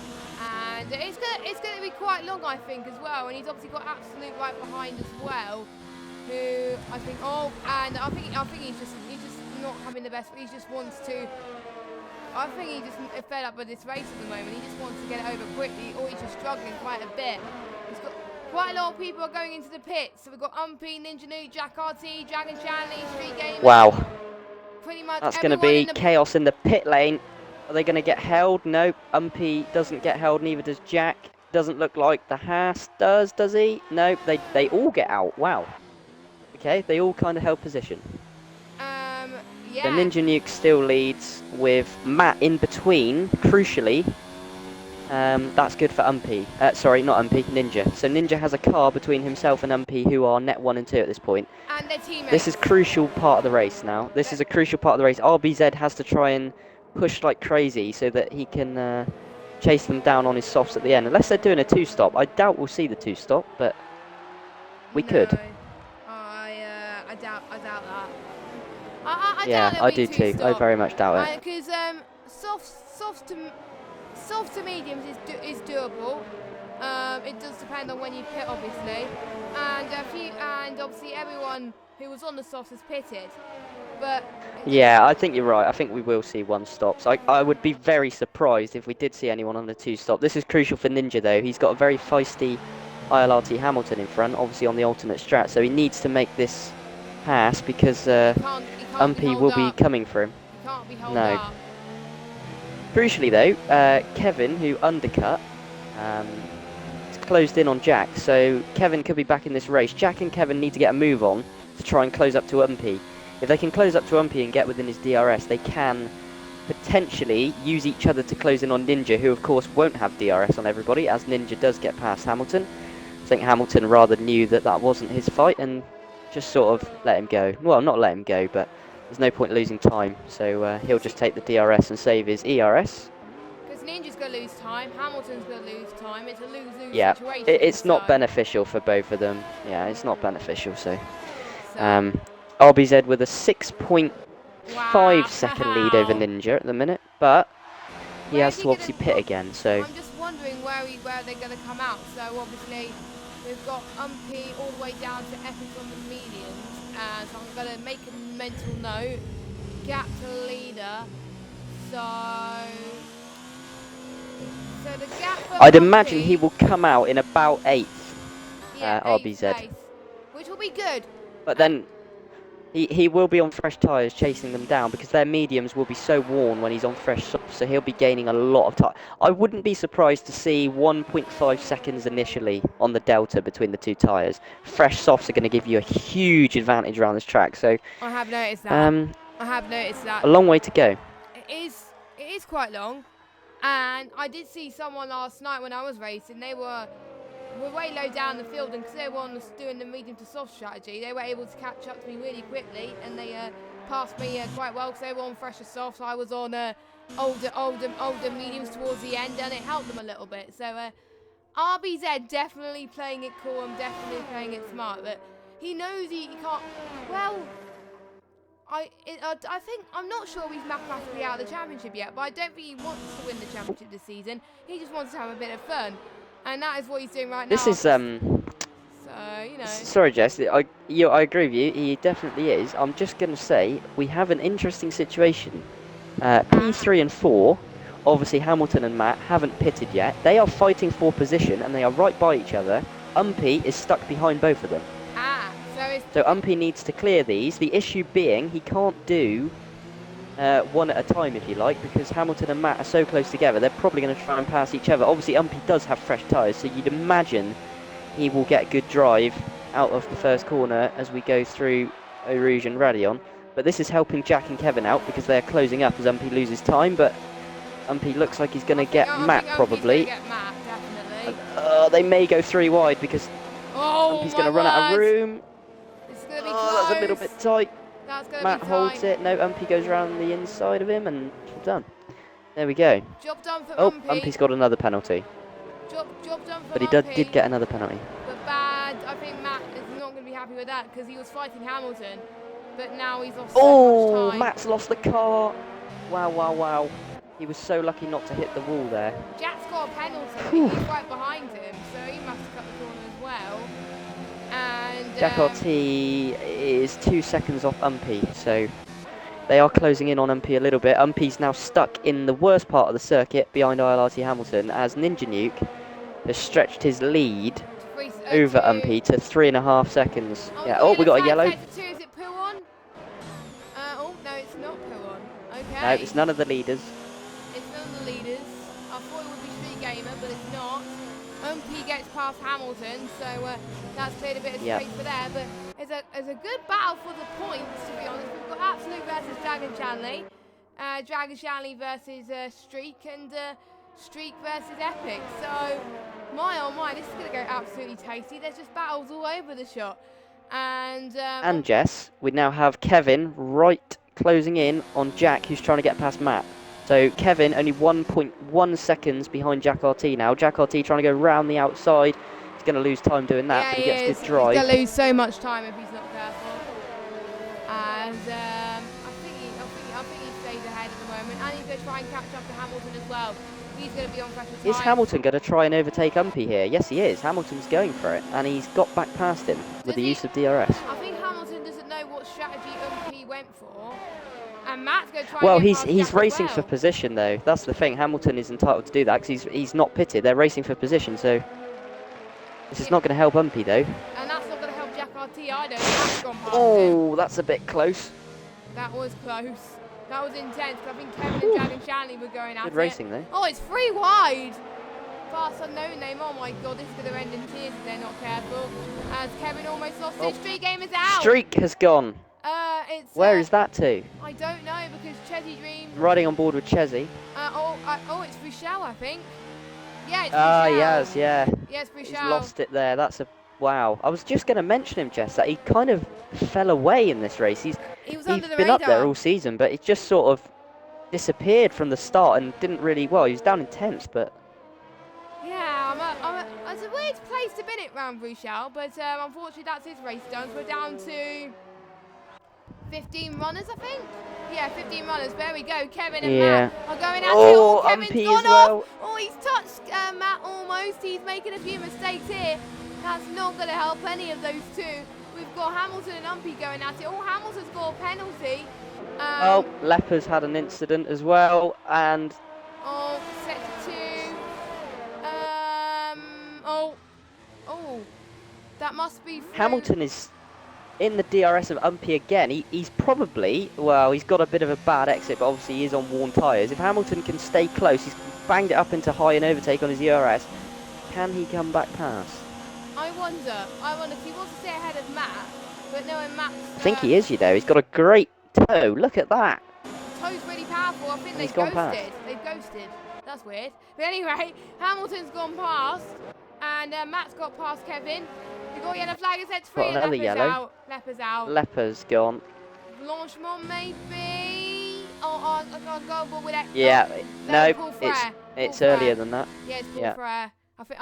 and it's gonna be quite long, I think, as well. And he's obviously got Absolute right behind as well, who I think. Oh, and I think he's just not having the best. He just wants to. I think he just fed up with this race at the moment. He just wants to get it over quickly, or he's just struggling quite a bit. He's got quite a lot of people are going into the pits. So we've got Umpy, Ninja Newt, Jack RT, Dragon Shanley, Street Gamer. Wow. Pretty much That's going to be chaos in the pit lane. Are they going to get held? Nope. Umpy doesn't get held, neither does Jack. Doesn't look like the Haas does he? Nope, they all get out. Wow. Okay, they all kind of held position. Yeah. So Ninja Nuke still leads with Matt in between, crucially. That's good for Umpy. Sorry, not Umpy, Ninja. So Ninja has a car between himself and Umpy, who are net 1 and 2 at this point. And their teammates. This is crucial part of the race now. This is a crucial part of the race. RBZ has to try and push like crazy so that he can chase them down on his softs at the end. Unless they're doing a 2-stop. I doubt we'll see the 2-stop, but we could. I doubt that. I do too. I very much doubt it. Because soft to mediums is doable. It does depend on when you pit, obviously, and obviously everyone who was on the softs has pitted. But yeah, I think you're right. I think we will see 1 stop. So I would be very surprised if we did see anyone on the 2-stop. This is crucial for Ninja though. He's got a very feisty ILRT Hamilton in front, obviously on the alternate strat. So he needs to make this pass because Umpy will be coming for him. He can't be held up. Crucially though, Kevin, who undercut, is closed in on Jack, so Kevin could be back in this race. Jack and Kevin need to get a move on to try and close up to Umpy. If they can close up to Umpy and get within his DRS, they can potentially use each other to close in on Ninja, who of course won't have DRS on everybody, as Ninja does get past Hamilton. I think Hamilton rather knew that that wasn't his fight and just sort of let him go. Well, not let him go, but there's no point losing time, so he'll just take the DRS and save his ERS. Because Ninja's going to lose time, Hamilton's going to lose time, it's a lose-lose situation. It's not beneficial for both of them. Yeah, it's not beneficial, so. RBZ with a 6.5 second lead over Ninja at the minute, but he has to obviously pit again, so. I'm just wondering where they're going to come out, so obviously we've got Umpy all the way down to Epic on the mediums, so I'm going to make a mental note, gap to leader, so the gap for I'd Umpy, imagine he will come out in about 8th, RBZ. Place, which will be good. But then he will be on fresh tyres chasing them down because their mediums will be so worn when he's on fresh softs, so he'll be gaining a lot of time. I wouldn't be surprised to see 1.5 seconds initially on the delta between the 2 tyres. Fresh softs are going to give you a huge advantage around this track, so. I have noticed that. A long way to go. It is quite long, and I did see someone last night when I was racing. They were way low down the field, and because they were doing the medium to soft strategy, they were able to catch up to me really quickly, and they passed me quite well because they were on fresher softs. I was on older mediums towards the end, and it helped them a little bit. So RBZ definitely playing it cool and definitely playing it smart, but he knows he can't. Well, I think I'm not sure he's mathematically out of the championship yet, but I don't think he wants to win the championship this season. He just wants to have a bit of fun. And that is what he's doing right now. This is So, you know. Sorry, Jess. I agree with you. He definitely is. I'm just going to say we have an interesting situation. P3 and 4, obviously Hamilton and Matt haven't pitted yet. They are fighting for position and they are right by each other. Umpy is stuck behind both of them. So Umpy needs to clear these. The issue being he can't do one at a time, if you like, because Hamilton and Matt are so close together. They're probably going to try and pass each other. Obviously, Umpy does have fresh tyres, so you'd imagine he will get good drive out of the first corner as we go through Eau Rouge and Radeon. But this is helping Jack and Kevin out because they're closing up as Umpy loses time. But Umpy looks like he's going to get Matt, probably. They may go 3 wide because Umpy's going to run out of room. It's going to be close. That's a little bit tight. Matt holds it. No, Umpy goes around the inside of him and done. There we go. Job done for Umpy. Umpy's got another penalty. Job done for But he Umpy. did get another penalty. But bad. I think Matt is not going to be happy with that because he was fighting Hamilton. But now he's lost so much time. Matt's lost the car. Wow. He was so lucky not to hit the wall there. Jack's got a penalty. Whew. He's right behind him, so he must have cut the corner as well. And Jack RT is 2 seconds off Umpy, so they are closing in on Umpy a little bit. Umpy's now stuck in the worst part of the circuit behind ILRT Hamilton, as Ninja Nuke has stretched his lead over Umpy to 3.5 seconds. Yeah. Oh, we got a yellow. Is it Poo on? Oh no, it's not Poo on. Okay. No, it's none of the leaders. It's none of the leaders. I thought it would be Street Gamer, but it's not. Umpy gets past Hamilton, so that's cleared a bit of space for there. But it's a good battle for the points, to be honest. We've got Absolute versus Dragon Shanley, Dragon Shanley versus Streak, and Streak versus Epic. So, my oh my, this is going to go absolutely tasty. There's just battles all over the shot. And Jess, we now have Kevin right closing in on Jack, who's trying to get past Matt. So Kevin only 1.1 seconds behind Jack RT now. Jack RT trying to go round the outside. He's going to lose time doing that, but he gets good drive. He's going to lose so much time if he's not careful. And I think he stays ahead at the moment. And he's going to try and catch up to Hamilton as well. He's going to be on pressure time. Is Hamilton going to try and overtake Umpy here? Yes, he is. Hamilton's going for it, and he's got back past him with the use of DRS. I think Hamilton doesn't know what strategy Umpy went for. And Matt's going to try well, and he's racing for position, though. That's the thing. Hamilton is entitled to do that because he's not pitted. They're racing for position, so this is not going to help Umpy, though. And that's not going to help Jack RT either. That's gone past him. That's a bit close. That was close. That was intense. I think Kevin and Dragon Shanley were going at it. Good racing, though. Oh, it's 3 wide. Fast unknown name. Oh my god, this is going to end in tears if they're not careful. As Kevin almost lost it. Streak Game is out. Streak has gone. Where is that to? I don't know, because Chezzy Dream... Riding on board with Chezzy. It's Rochelle, I think. Yeah, it's Rochelle. Yes, yeah. Yes, Rochelle. He's lost it there. That's a... Wow. I was just going to mention him, Jess, that he kind of fell away in this race. He's been up there all season, but he just sort of disappeared from the start and didn't really... Well, he was down in 10th, but... Yeah, it's a weird place to bin it round Rochelle, but unfortunately that's his race done. So we're down to... 15 runners, I think. Yeah, 15 runners. There we go. Kevin and Matt are going at it. Oh, Kevin's gone off. Oh, he's touched Matt almost. He's making a few mistakes here. That's not going to help any of those two. We've got Hamilton and Umpy going at it. Oh, Hamilton's got a penalty. Lepers had an incident as well, and... Oh, sector 2. That must be... Hamilton is... in the DRS of Umpy again. He's probably, well, he's got a bit of a bad exit, but obviously he is on worn tyres. If Hamilton can stay close, he's banged it up into high and overtake on his DRS. Can he come back past? I wonder if he wants to stay ahead of Matt, but knowing Matt's... I think he is, you know. He's got a great toe. Look at that. Toe's really powerful. I think they've ghosted. They've ghosted. That's weird. But anyway, Hamilton's gone past, and Matt's got past Kevin. We've got yellow flag, it says free, and Lepers yellow. Out. Lepers out. Lepers gone. Blanchement maybe? Oh, go with that. Yeah, no, it's earlier than that. Yeah, it's Paul Frere. I think,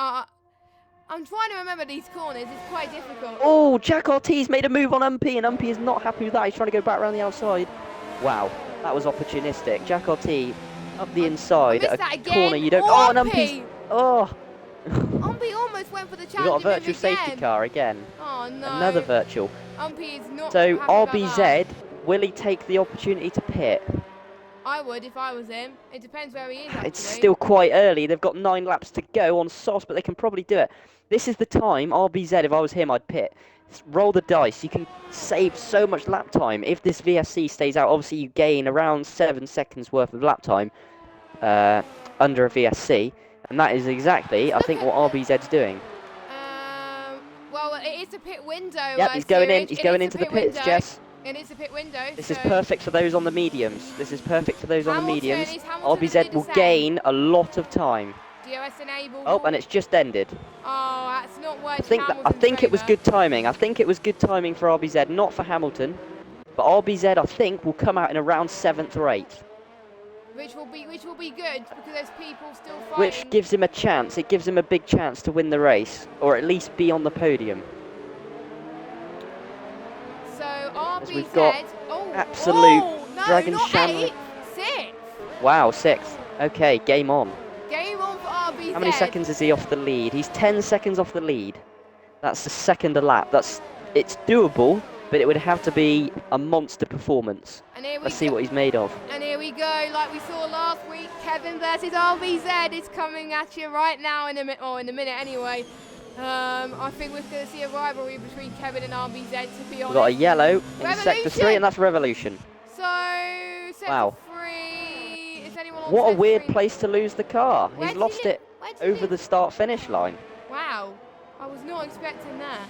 I'm trying to remember these corners, it's quite difficult. Oh, Jack Ortiz made a move on Umpy, and Umpy is not happy with that. He's trying to go back around the outside. Wow, that was opportunistic. Jack Ortiz up the inside at a corner you don't... Oh, and Umpy's... Oh. Umpy almost went for the challenge. We got a virtual safety car again. Oh no. Another virtual. Umpy is not. So RBZ, will he take the opportunity to pit? I would if I was him. It depends where he is. Actually. It's still quite early. They've got 9 laps to go on SOS, but they can probably do it. This is the time, RBZ, if I was him, I'd pit. Roll the dice. You can save so much lap time. If this VSC stays out, obviously you gain around 7 seconds worth of lap time under a VSC. And that is exactly, I think, what RBZ's doing. Well, it is a pit window. Yep, he's going in. He's going into the pits, Jess. It is a pit window. This is perfect for those on the mediums. This is perfect for those on the mediums. RBZ will gain a lot of time. DRS enabled. Oh, and it's just ended. Oh, that's not working. I think it was good timing. I think it was good timing for RBZ, not for Hamilton. But RBZ, I think, will come out in around 7th or 8th. Which will be good because there's people still fighting. Which gives him a chance. It gives him a big chance to win the race, or at least be on the podium. So RBZ. As we've got absolute Dragon Shanley. 6th. Wow, 6th. Okay, game on. Game on for RBZ. How many seconds is he off the lead? He's 10 seconds off the lead. That's the second a lap. It's doable, but it would have to be a monster performance. Let's see what he's made of. And here we go, like we saw last week, Kevin versus RBZ is coming at you right now in a minute anyway. I think we're going to see a rivalry between Kevin and RBZ, to be honest. We've got a yellow in sector 3, and that's Revolution. So, sector 3, is anyone on What a weird 3? place to lose the car. He's lost it over the start-finish line. Wow, I was not expecting that.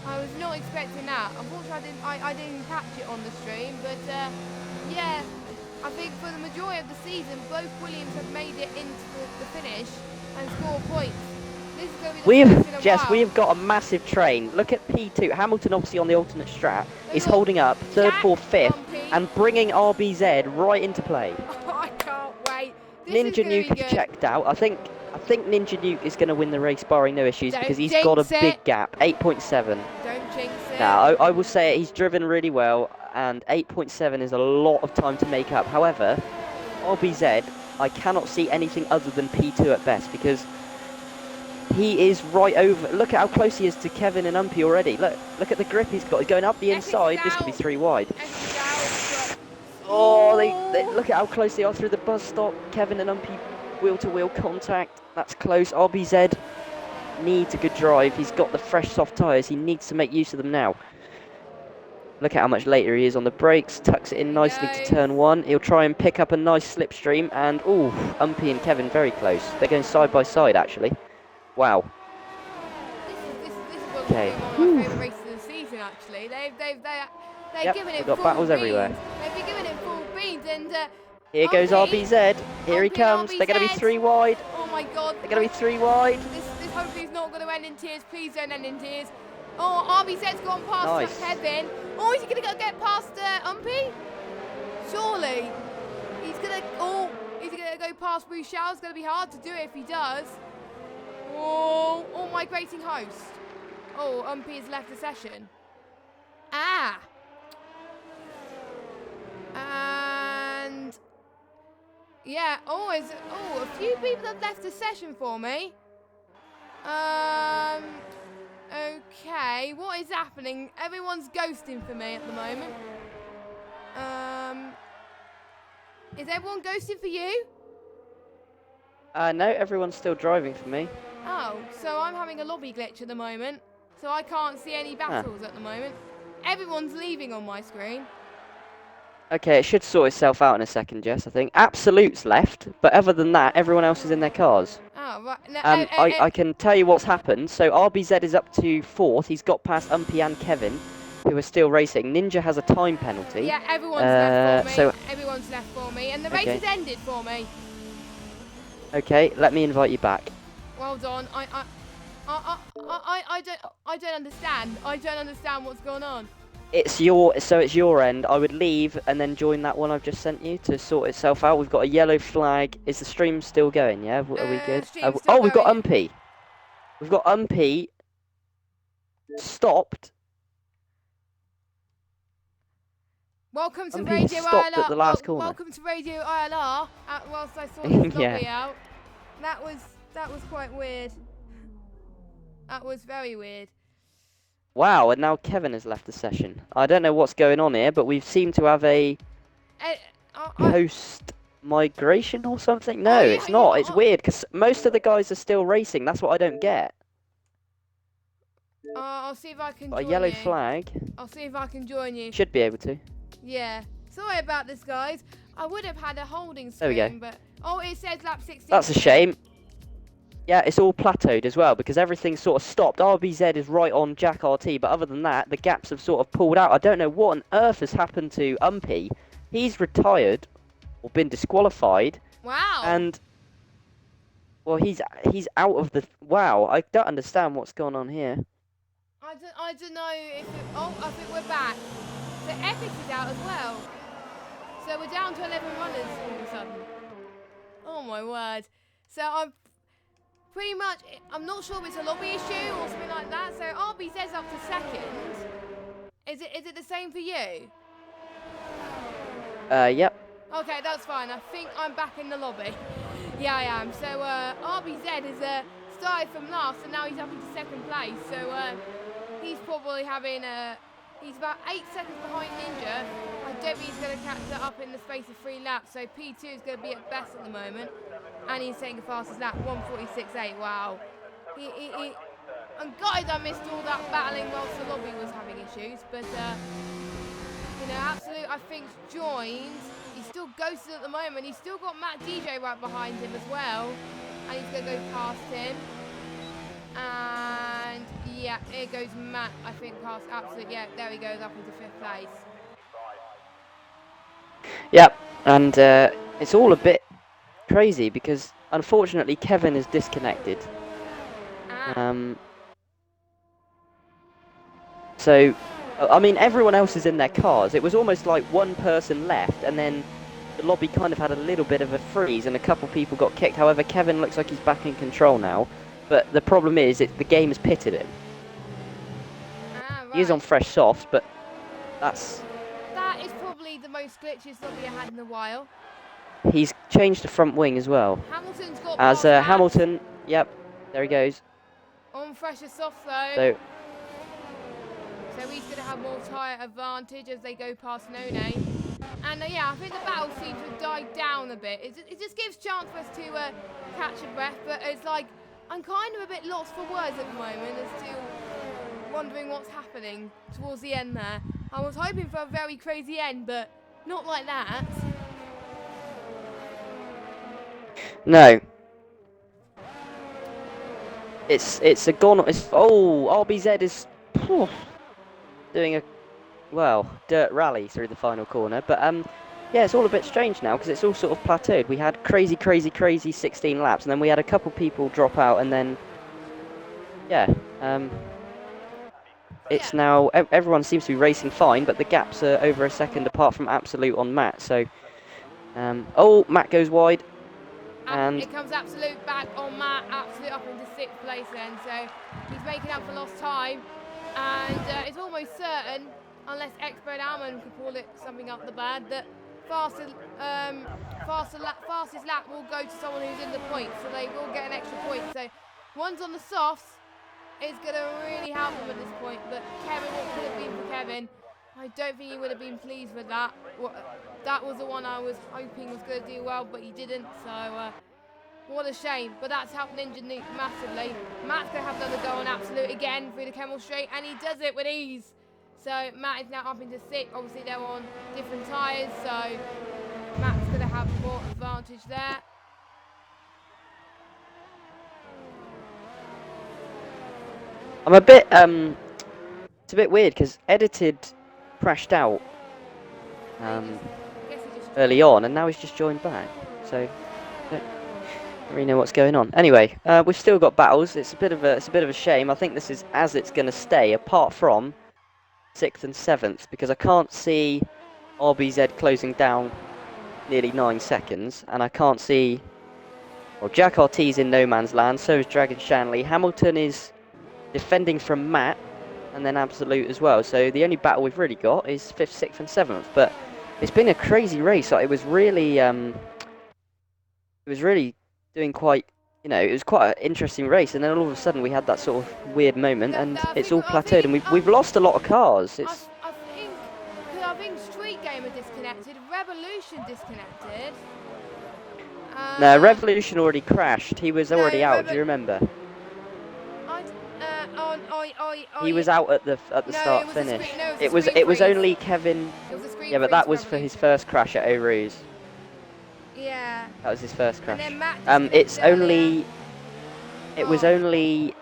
Unfortunately, I didn't catch it on the stream, but yeah, I think for the majority of the season, both Williams have made it into the finish and scored points. This is going to be the first in a Jess, while. we have got a massive train. Look at P2. Hamilton, obviously on the alternate strat, is holding up third, fourth, fifth, and bringing RBZ right into play. Oh, I can't wait. Ninja Nuke is checked out. I think Ninja Nuke is going to win the race, barring no issues, because he's got a big gap, 8.7. Don't jinx it. Now, I will say he's driven really well, and 8.7 is a lot of time to make up. However, RBZ, I cannot see anything other than P2 at best, because he is right over. Look at how close he is to Kevin and Umpy already. Look at the grip he's got. He's going up the inside. This could be 3 wide. Oh, they look at how close they are through the bus stop. Kevin and Umpy wheel-to-wheel contact. That's close. RBZ needs a good drive. He's got the fresh soft tyres. He needs to make use of them now. Look at how much later he is on the brakes. Tucks it in nicely to turn 1. He'll try and pick up a nice slipstream. And, ooh, Umpy and Kevin very close. They're going side by side, actually. Wow. This is one of my favourite races of the season, actually. They've given it full battles beans. everywhere. They've been giving it full beans, and here goes RBZ. Here he comes. They're going to be 3 wide. Oh my God. They're going to be 3 wide. This hopefully is not going to end in tears. Please don't end in tears. Oh, RBZ's gone past Kevin. Oh, is he going to get past Umpy? Surely. He's going to go past Bouchard. It's going to be hard to do it if he does. Oh, migrating host. Oh, Umpy has left the session. And yeah, a few people have left the session for me. Okay, what is happening? Everyone's ghosting for me at the moment. Is everyone ghosting for you? No, everyone's still driving for me. Oh, so I'm having a lobby glitch at the moment, so I can't see any battles at the moment. Everyone's leaving on my screen. Okay, it should sort itself out in a second, Jess, I think. Absolute's left, but other than that, everyone else is in their cars. Oh, right. No, I can tell you what's happened. So RBZ is up to 4th. He's got past Umpy and Kevin, who are still racing. Ninja has a time penalty. Yeah, everyone's left for me. Everyone's left for me, and the race has ended for me. Okay, let me invite you back. Well done. I don't understand. I don't understand what's going on. It's your end. I would leave and then join that one I've just sent you to sort itself out. We've got a yellow flag. Is the stream still going? Yeah, are we good? We've got Umpy. We've got Umpy stopped. Welcome to Umpy Radio stopped ILR. at the last corner. Welcome to Radio ILR. Whilst I saw this lobby out, that was quite weird. That was very weird. Wow, and now Kevin has left the session. I don't know what's going on here, but we seem to have a post-migration or something. No, it's not. It's weird, because most of the guys are still racing. That's what I don't get. I'll see if I can join you. A yellow flag. I'll see if I can join you. Should be able to. Yeah. Sorry about this, guys. I would have had a holding screen, there we go. But... Oh, it says lap 16. That's a shame. Yeah, it's all plateaued as well, because everything's sort of stopped. RBZ is right on Jack RT, but other than that, the gaps have sort of pulled out. I don't know what on earth has happened to Umpy. He's retired, or been disqualified. Wow. And, well, he's out of the... Wow, I don't understand what's going on here. I don't know if... I think we're back. So Epic is out as well. So we're down to 11 runners all of a sudden. Oh, my word. So I'm... Pretty much, I'm not sure if it's a lobby issue or something like that. So RBZ's up to 2nd. Is it the same for you? Yep. Okay, that's fine. I think I'm back in the lobby. Yeah, I am. So RBZ has started from last, and now he's up into second place. So he's probably having he's about 8 seconds behind Ninja. I don't think he's going to catch that up in the space of 3 laps. So P2 is going to be at best at the moment, and he's taking the fastest lap, 1:46.8. Wow. I'm gutted I missed all that battling whilst the lobby was having issues, but you know, Absolute I think joined. He's still ghosted at the moment. He's still got Matt DJ right behind him as well, and he's going to go past him. And yeah, here goes Matt, I think, past Absolute. Yeah, there he goes up into 5th place. Yep, and it's all a bit crazy because unfortunately Kevin is disconnected. So, I mean, everyone else is in their cars. It was almost like one person left, and then the lobby kind of had a little bit of a freeze, and a couple people got kicked. However, Kevin looks like he's back in control now. But the problem is, the game has pitted him. Right. He is on fresh softs, but that is probably the most glitches lobby I had in a while. He's changed the front wing as well. Hamilton's got as Hamilton. Yep, there he goes. On fresher soft though. So he's going to have more tyre advantage as they go past None. And yeah, I think the battle seems to have died down a bit. It just gives chance for us to catch a breath, but it's like I'm kind of a bit lost for words at the moment as to wondering what's happening towards the end there. I was hoping for a very crazy end, but not like that. No. It's a gone. RBZ is doing a dirt rally through the final corner, but yeah, it's all a bit strange now because it's all sort of plateaued. We had crazy 16 laps, and then we had a couple people drop out, and then yeah, it's now everyone seems to be racing fine, but the gaps are over a second apart from Absolute on Matt. So Matt goes wide. And it comes Absolute back on Matt, Absolute up into 6th place then, so he's making up for lost time, and it's almost certain, unless Expert Almond could call it something up the bad, that fastest lap will go to someone who's in the points, so they will get an extra point. So one's on the softs is going to really help them at this point, but Kevin, what could have been for Kevin? I don't think he would have been pleased with that. That was the one I was hoping was going to do well, but he didn't, so what a shame. But that's helped Ninja Nuke massively. Matt's going to have another go on Absolute again through the Kemmel Straight, and he does it with ease. So Matt is now up into 6th. Obviously, they're on different tyres, so Matt's going to have more advantage there. I'm a bit, it's a bit weird because Edited crashed out early on, and now he's just joined back. So I don't really know what's going on. Anyway, we've still got battles. It's a bit of a shame. I think this is as it's going to stay, apart from 6th and 7th, because I can't see RBZ closing down nearly 9 seconds, and I can't see. Well, Jack RT's in no man's land. So is Dragon Shanley. Hamilton is defending from Matt, and then Absolute as well. So the only battle we've really got is 5th, 6th, and 7th. But it's been a crazy race. It was really doing quite. It was quite an interesting race, and then all of a sudden we had that sort of weird moment, and it's all plateaued, and we've lost a lot of cars. I think Street Gamer disconnected, Revolution disconnected. No, Revolution already crashed. He was already out. Do you remember? He was out at the start finish. It was only Kevin. Yeah, but that was for his first crash at Eau Rouge. Yeah. That was his first crash. It was only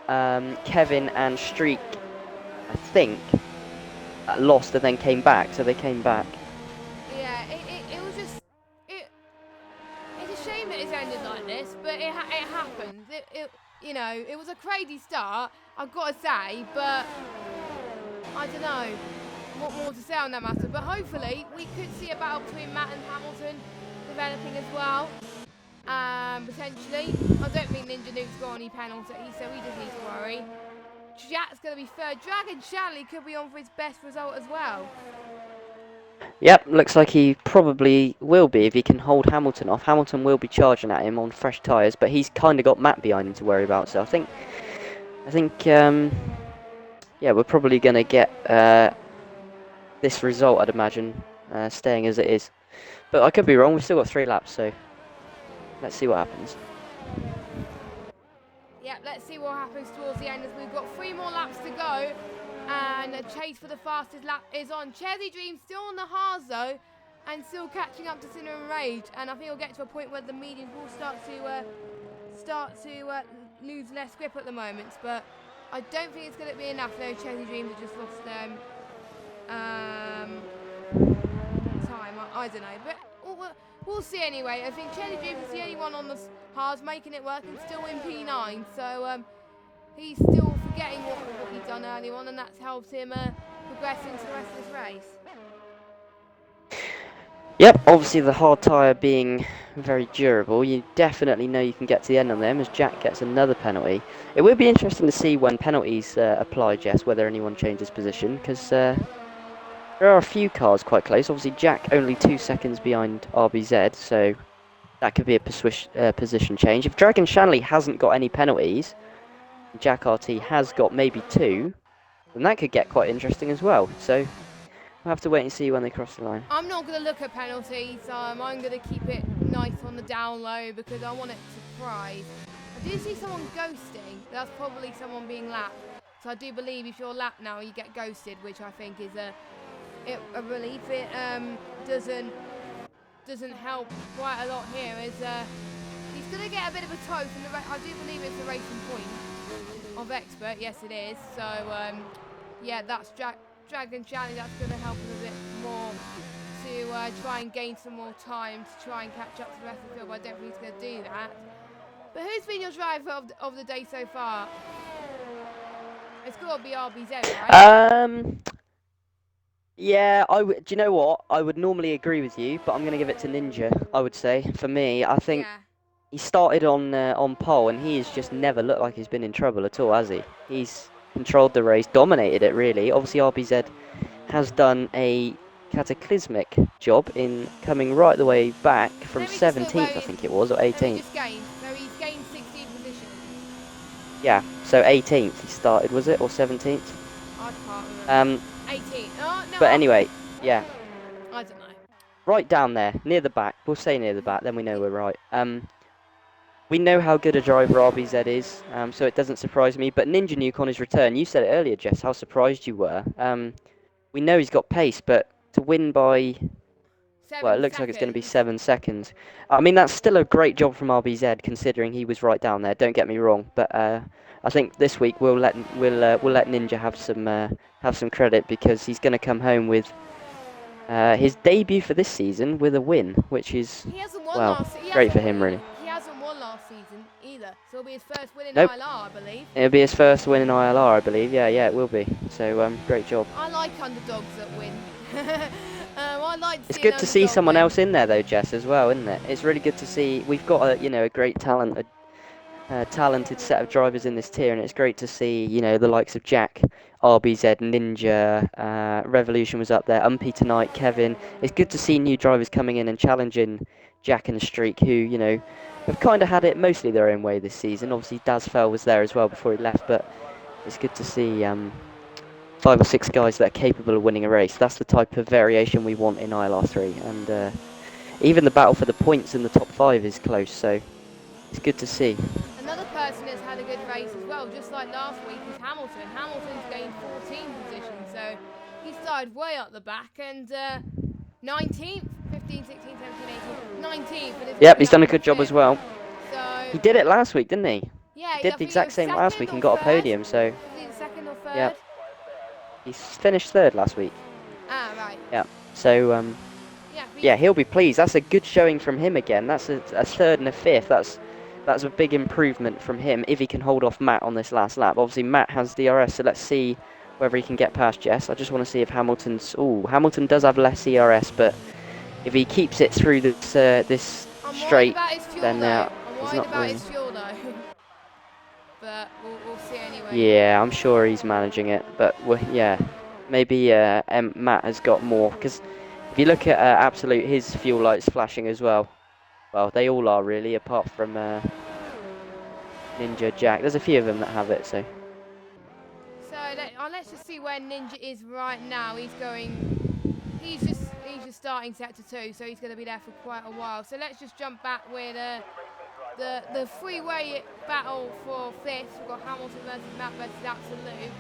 Kevin and Streak, I think, that lost and then came back. So they came back. Yeah, it was just it's a shame that it's ended like this, but it happened. It was a crazy start, I've got to say, but I don't know what more to say on that matter. But hopefully we could see a battle between Matt and Hamilton developing as well. Potentially. I don't think Ninja Nuke's got any penalties, so he doesn't need to worry. Jack's going to be 3rd. Dragon Shanley could be on for his best result as well. Yep, looks like he probably will be if he can hold Hamilton off. Hamilton will be charging at him on fresh tyres, but he's kind of got Matt behind him to worry about. So I think, yeah, we're probably going to get this result, I'd imagine, staying as it is. But I could be wrong. We've still got 3 laps, so let's see what happens. Yep, let's see what happens towards the end as we've got 3 more laps to go. And a chase for the fastest lap is on. Chelsea Dream still on the hards though, and still catching up to Sinner and Rage. And I think we'll get to a point where the mediums will start to lose less grip at the moment. But I don't think it's going to be enough though. Chelsea Dreams have just lost time. I don't know, but we'll see anyway. I think Chelsea Dreams is the only one on the hards making it work and still in P9. So he's still forgetting what he'd done earlier on, and that's helped him progress into the rest of this race. Yep, obviously the hard tyre being very durable, you definitely know you can get to the end on them as Jack gets another penalty. It will be interesting to see when penalties apply, Jess, whether anyone changes position, because there are a few cars quite close. Obviously Jack only 2 seconds behind RBZ, so that could be a position change. If Dragon Shanley hasn't got any penalties, Jack RT has got maybe 2, then that could get quite interesting as well. So we'll have to wait and see when they cross the line. I'm not going to look at penalties. I'm going to keep it nice on the down low because I want it to surprise. I do see someone ghosting. That's probably someone being lapped. So I do believe if you're lapped now, you get ghosted, which I think is a relief. It doesn't help quite a lot here. He's going to get a bit of a toe from the I do believe it's a racing point of expert. Yes, it is. So yeah, that's Dragon Challenge. That's going to help him a bit more to try and gain some more time to try and catch up to the rest of the field. But I don't think he's going to do that. But who's been your driver of the day so far? It's got to be RBZ, right? Yeah, do you know what? I would normally agree with you, but I'm going to give it to Ninja, I would say. For me, I think he started on pole, and he has just never looked like he's been in trouble at all, has he? He's controlled the race, dominated it, really. Obviously, RBZ has done a cataclysmic job in coming right the way back from 17th, I think it was, or 18th. So he's gained 16th position. Yeah, so 18th he started, was it, or 17th? I can't remember. 18th. Oh, no. But anyway, yeah. I don't know. Right down there, near the back. We'll say near the back, then we know we're right. We know how good a driver RBZ is, so it doesn't surprise me. But Ninja Nuke on his return, you said it earlier, Jess, how surprised you were. We know he's got pace, but to win by, well, it looks like it's going to be 7 seconds. I mean, that's still a great job from RBZ, considering he was right down there. Don't get me wrong, but I think this week we'll let Ninja have some credit because he's going to come home with his debut for this season with a win, which is great for him, really. He hasn't won last season either, so it'll be his first win in ILR, I believe. It'll be his first win in ILR, I believe. Yeah, it will be. So, great job. I like underdogs that win. It's good to see someone else in there, though, Jess, as well, isn't it? It's really good to see. We've got a great talented set of drivers in this tier, and it's great to see the likes of Jack, RBZ, Ninja, Revolution was up there, Umpy tonight, Kevin. It's good to see new drivers coming in and challenging Jack and Streak, who have kind of had it mostly their own way this season. Obviously Dazfel was there as well before he left, but it's good to see 5 or 6 guys that are capable of winning a race. That's the type of variation we want in ILR3, and even the battle for the points in the top 5 is close, so it's good to see. Another person that's had a good race as well, just like last week, is Hamilton. Hamilton's gained 14 positions, so he started way up the back, and 19th, 15, 16, 17, 18, 19th. Yep, he's done a good job as well. So he did it last week, didn't he? Yeah, he did the exact same last week and got a podium, so... Second or third? Yep. He's finished 3rd last week. Ah, right. Yeah, so... yeah, he'll be pleased. That's a good showing from him again. That's a 3rd and a 5th. That's a big improvement from him if he can hold off Matt on this last lap. Obviously, Matt has DRS, so let's see whether he can get past Jess. I just want to see if Hamilton's... Hamilton does have less ERS, but if he keeps it through this straight, then it's not really... his fuel, though. But we'll see anyway. Yeah, I'm sure he's managing it, but yeah, maybe Matt has got more, because If you look at Absolute, his fuel light's flashing as well. Well, they all are really, apart from Ninja, Jack. There's a few of them that have it, so. So let's just see where Ninja is right now. He's just starting sector 2, so he's going to be there for quite a while. So let's just jump back with the freeway battle for 5th. We've got Hamilton versus Matt versus Absolute.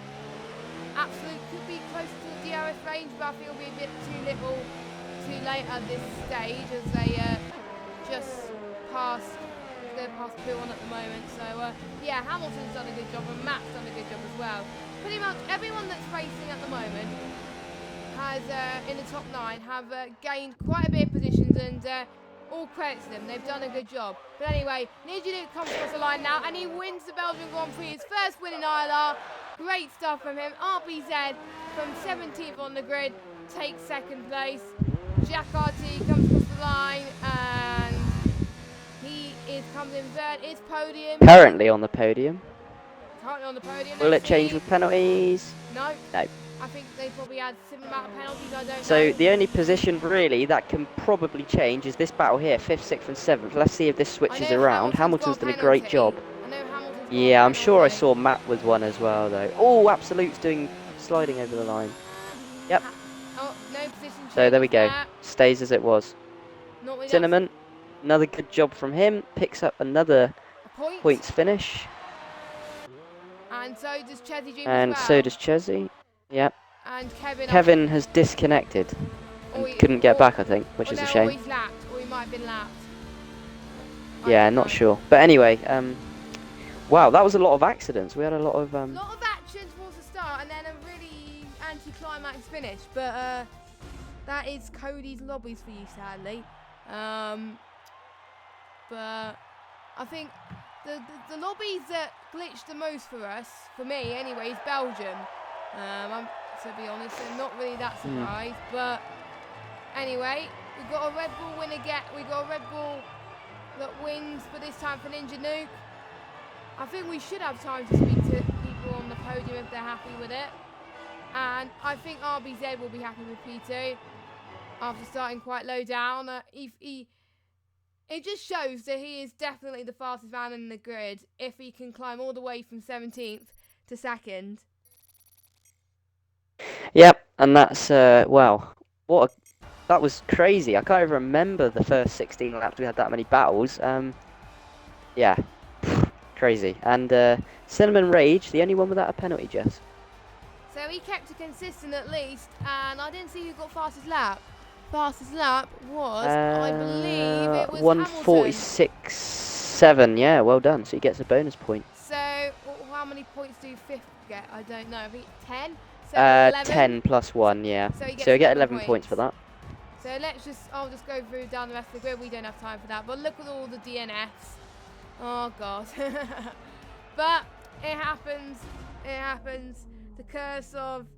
Absolute could be close to the DRS range, but I think it'll be a bit too late at this stage as they just passed. They're past Prix at the moment. So yeah, Hamilton's done a good job and Matt's done a good job as well. Pretty much everyone that's racing at the moment has in the top 9 have gained quite a bit of positions, and all credit to them. They've done a good job. But anyway, Ninja Luke comes across the line now, and he wins the Belgian Grand Prix, his first win in ILR. Great stuff from him. RBZ from 17th on the grid takes 2nd place. Jack RT comes across the line, and he comes in 3rd. His podium. Currently on the podium. Currently on the podium. Will it change with penalties? No. No. I think they probably had similar amount of penalties, I don't know. So the only position really that can probably change is this battle here, 5th, 6th and 7th. Let's see if this switches around. Hamilton's done a great job. Yeah, I'm sure I saw Matt with one as well though. Oh, Absolute's sliding over the line. Yep. Oh, no position change. So there we go. Stays as it was. Cinnamon, another good job from him. Picks up another points finish. And so does Chezzy Jim and as well. So does Chezzy. Yep. And Kevin has disconnected and couldn't get back, I think, which is a shame. Or he's lapped, or he might have been lapped. Yeah, not sure. But anyway, wow, that was a lot of accidents. We had a lot of action towards the start, and then a really anti-climax finish. But that is Cody's lobbies for you, sadly. But I think the lobbies that glitched the most for us, for me anyway, is Belgium. To be honest, I'm not really that surprised. But anyway, we've got a Red Bull win again. We've got a Red Bull that wins, but this time for Ninja Nuke. I think we should have time to speak to people on the podium if they're happy with it. And I think RBZ will be happy with P2 after starting quite low down. It just shows that he is definitely the fastest man in the grid if he can climb all the way from 17th to 2nd. Yep, and that's wow, that was crazy. I can't even remember the first 16 laps we had that many battles. Yeah, crazy. And Cinnamon Rage, the only one without a penalty, Jess. So he kept it consistent at least, and I didn't see who got fastest lap. Fastest lap was, I believe, it was 1:46.7. Yeah, well done. So he gets a bonus point. So how many points do 5th get? I don't know. I think 10. So 10 plus 1, yeah. So you get 11 points for that. So I'll just go through down the rest of the grid. We don't have time for that. But look at all the DNFs. Oh, God. But it happens. It happens. The curse of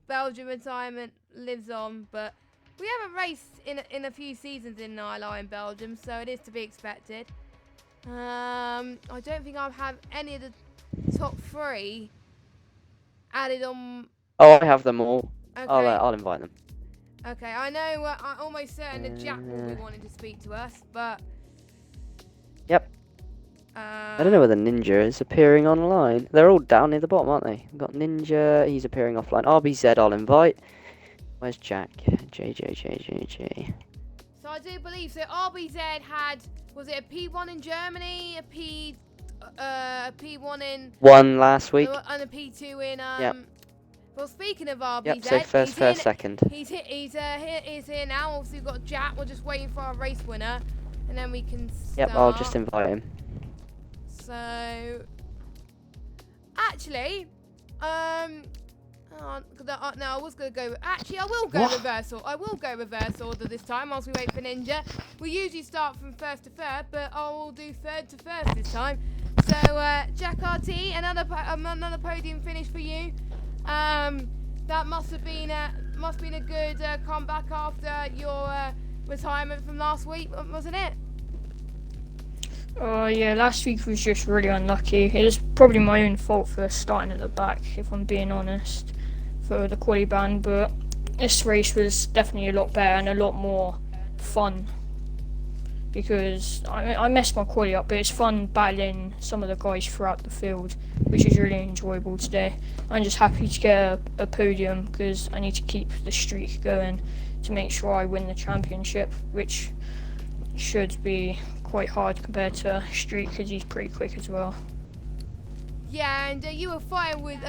Belgian retirement lives on. But we haven't raced in a few seasons in ILR in Belgium, so it is to be expected. I don't think I've had any of the top 3 added on. Oh, I have them all. Okay. I'll invite them. Okay, I know. I'm almost certain that Jack will be wanting to speak to us, but. Yep. I don't know whether Ninja is appearing online. They're all down near the bottom, aren't they? We've got Ninja. He's appearing offline. RBZ, I'll invite. Where's Jack? JJ. So I do believe so. RBZ was it a P1 in Germany, a P1 in. One last week. And a P2 in. Yep. Well, speaking of RBZ, yep, so first, second. He's here now. Obviously, we've got Jack. We're just waiting for our race winner, and then we can start. Yep, I'll just invite him. So, actually, no, I was gonna go. Actually, I will go reverse. I will go reverse order this time whilst we wait for Ninja. We usually start from 1st to 3rd, but I will do 3rd to 1st this time. So, Jack RT, another podium finish for you. That must have been a good comeback after your retirement from last week, wasn't it? Yeah, last week was just really unlucky. It was probably my own fault for starting at the back, if I'm being honest, for the quali ban, but this race was definitely a lot better and a lot more fun. Because I messed my quali up, but it's fun battling some of the guys throughout the field, which is really enjoyable today. I'm just happy to get a podium because I need to keep the streak going to make sure I win the championship, which should be quite hard compared to Street because he's pretty quick as well. Yeah, and you were fighting with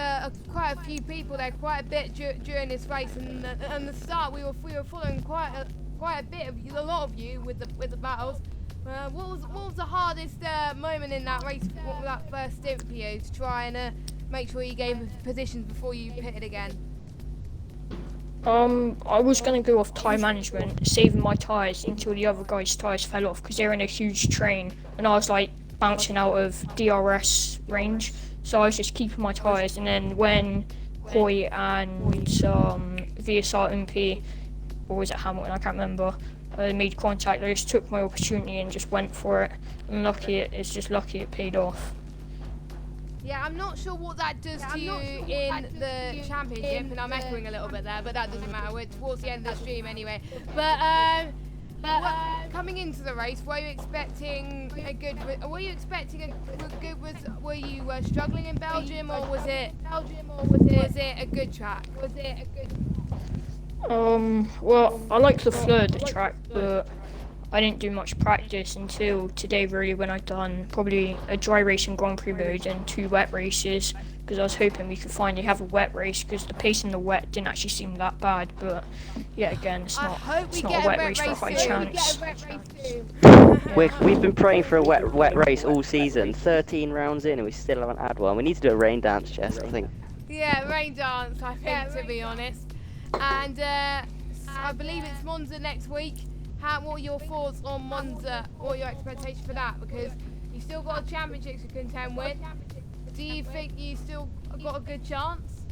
quite a few people there, quite a bit during this race, and at the start we were following quite a bit of you, a lot of you with the battles. What was the hardest moment in that race, that first stint for you, to try and make sure you gave positions before you pitted again? I was going to go off tyre management, saving my tyres until the other guys' tyres fell off because they were in a huge train and I was like bouncing out of DRS range. So I was just keeping my tyres, and then when Hoy and VSR MP, or was it Hamilton, I can't remember, made contact, I just took my opportunity and just went for it. And it's just lucky it paid off. Yeah, I'm not sure what that does to you in the championship, and I'm echoing a little bit there, but that doesn't matter. We're towards the end of the stream anyway. But coming into the race, were you expecting a good? Were you struggling in Belgium, or was it a good track? Well, I like the flow of the track, but I didn't do much practice until today really, when I'd done probably a dry race in Grand Prix mode and 2 wet races, because I was hoping we could finally have a wet race because the pace in the wet didn't actually seem that bad, but yeah, again, it's not a wet race for a high chance. We've been praying for a wet race all season, 13 rounds in and we still haven't had one. We need to do a rain dance, Jess, I think. Yeah, rain dance, I think, to be honest. And I believe it's Monza next week. What are your thoughts on Monza? What are your expectations for that? Because you still got a championship to contend with. Do you think you still got a good chance?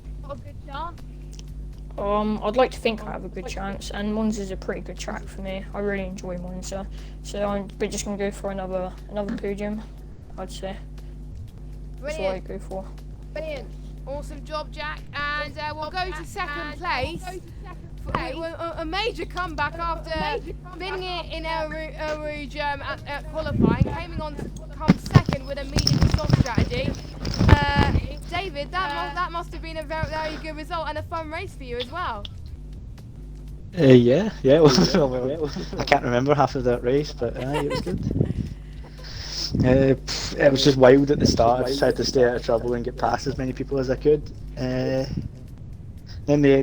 I'd like to think I have a good chance, and Monza's a pretty good track for me. I really enjoy Monza, so we're just gonna go for another podium, I'd say. That's what I go for. Brilliant. Awesome job, Jack. And we'll go to second place. A major comeback after winning it in El Rouge at qualifying, coming on to come second with a medium to soft strategy. David, that must have been a very, very good result and a fun race for you as well. Yeah. Well, I can't remember half of that race, but it was good. It was just wild at the start. I just tried to stay out of trouble and get past as many people as I could. Then I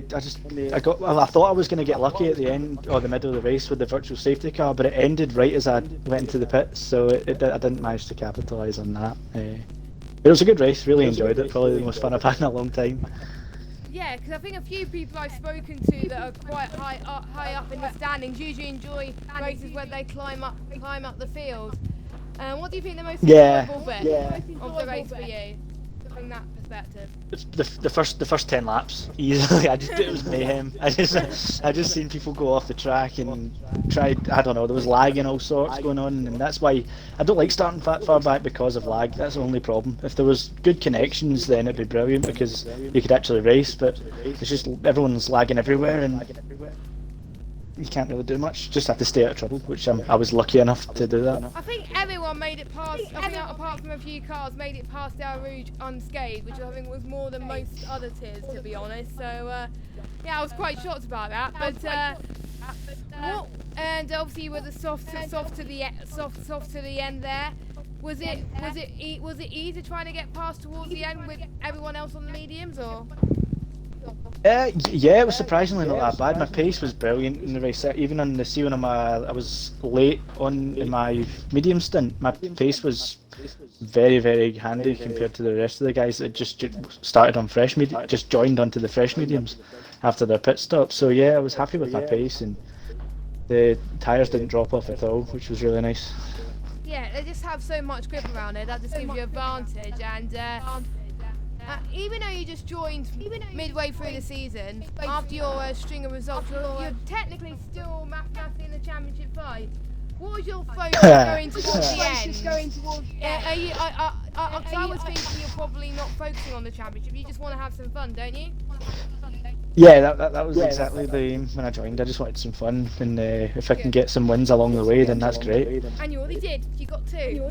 thought I was going to get lucky at the end or the middle of the race with the virtual safety car, but it ended right as I went into the pits, so I didn't manage to capitalise on that. It was a good race, really enjoyed it, probably the most fun I've had in a long time. Yeah, because I think a few people I've spoken to that are quite high up in the standings usually enjoy races where they climb up the field. What do you think the most enjoyable bit of the race for you, from that perspective? The first 10 laps, easily. It was mayhem. I just seen people go off the track and tried. I don't know. There was lag and all sorts going on, and that's why I don't like starting far back because of lag. That's the only problem. If there was good connections, then it'd be brilliant because you could actually race. But it's just everyone's lagging everywhere, and you can't really do much. Just have to stay out of trouble, which I was lucky enough to do that. I think everyone made it past. I think apart from a few cars, made it past El Rouge unscathed, which I think was more than most other tiers, to be honest. So yeah, I was quite shocked about that. But and obviously with the soft to the end there. Was it easy trying to get past towards the end with everyone else on the mediums, or? Yeah, it was surprisingly not that bad. My pace was brilliant in the race. Even on the when I was late in my medium stint, my pace was very, very handy compared to the rest of the guys that just started on just joined onto the fresh mediums after their pit stop. So yeah, I was happy with my pace, and the tyres didn't drop off at all, which was really nice. Yeah, they just have so much grip around it. That just gives you advantage, and. Even though you just joined midway through the season, after your string of results, you're technically still mathematically in the championship fight. What was your focus going towards the end? I was thinking you're probably not focusing on the championship. You just want to have some fun, don't you? Yeah, that was exactly the aim when I joined. I just wanted some fun, and if I can get some wins along the way, then that's great. And you already did. You got 2.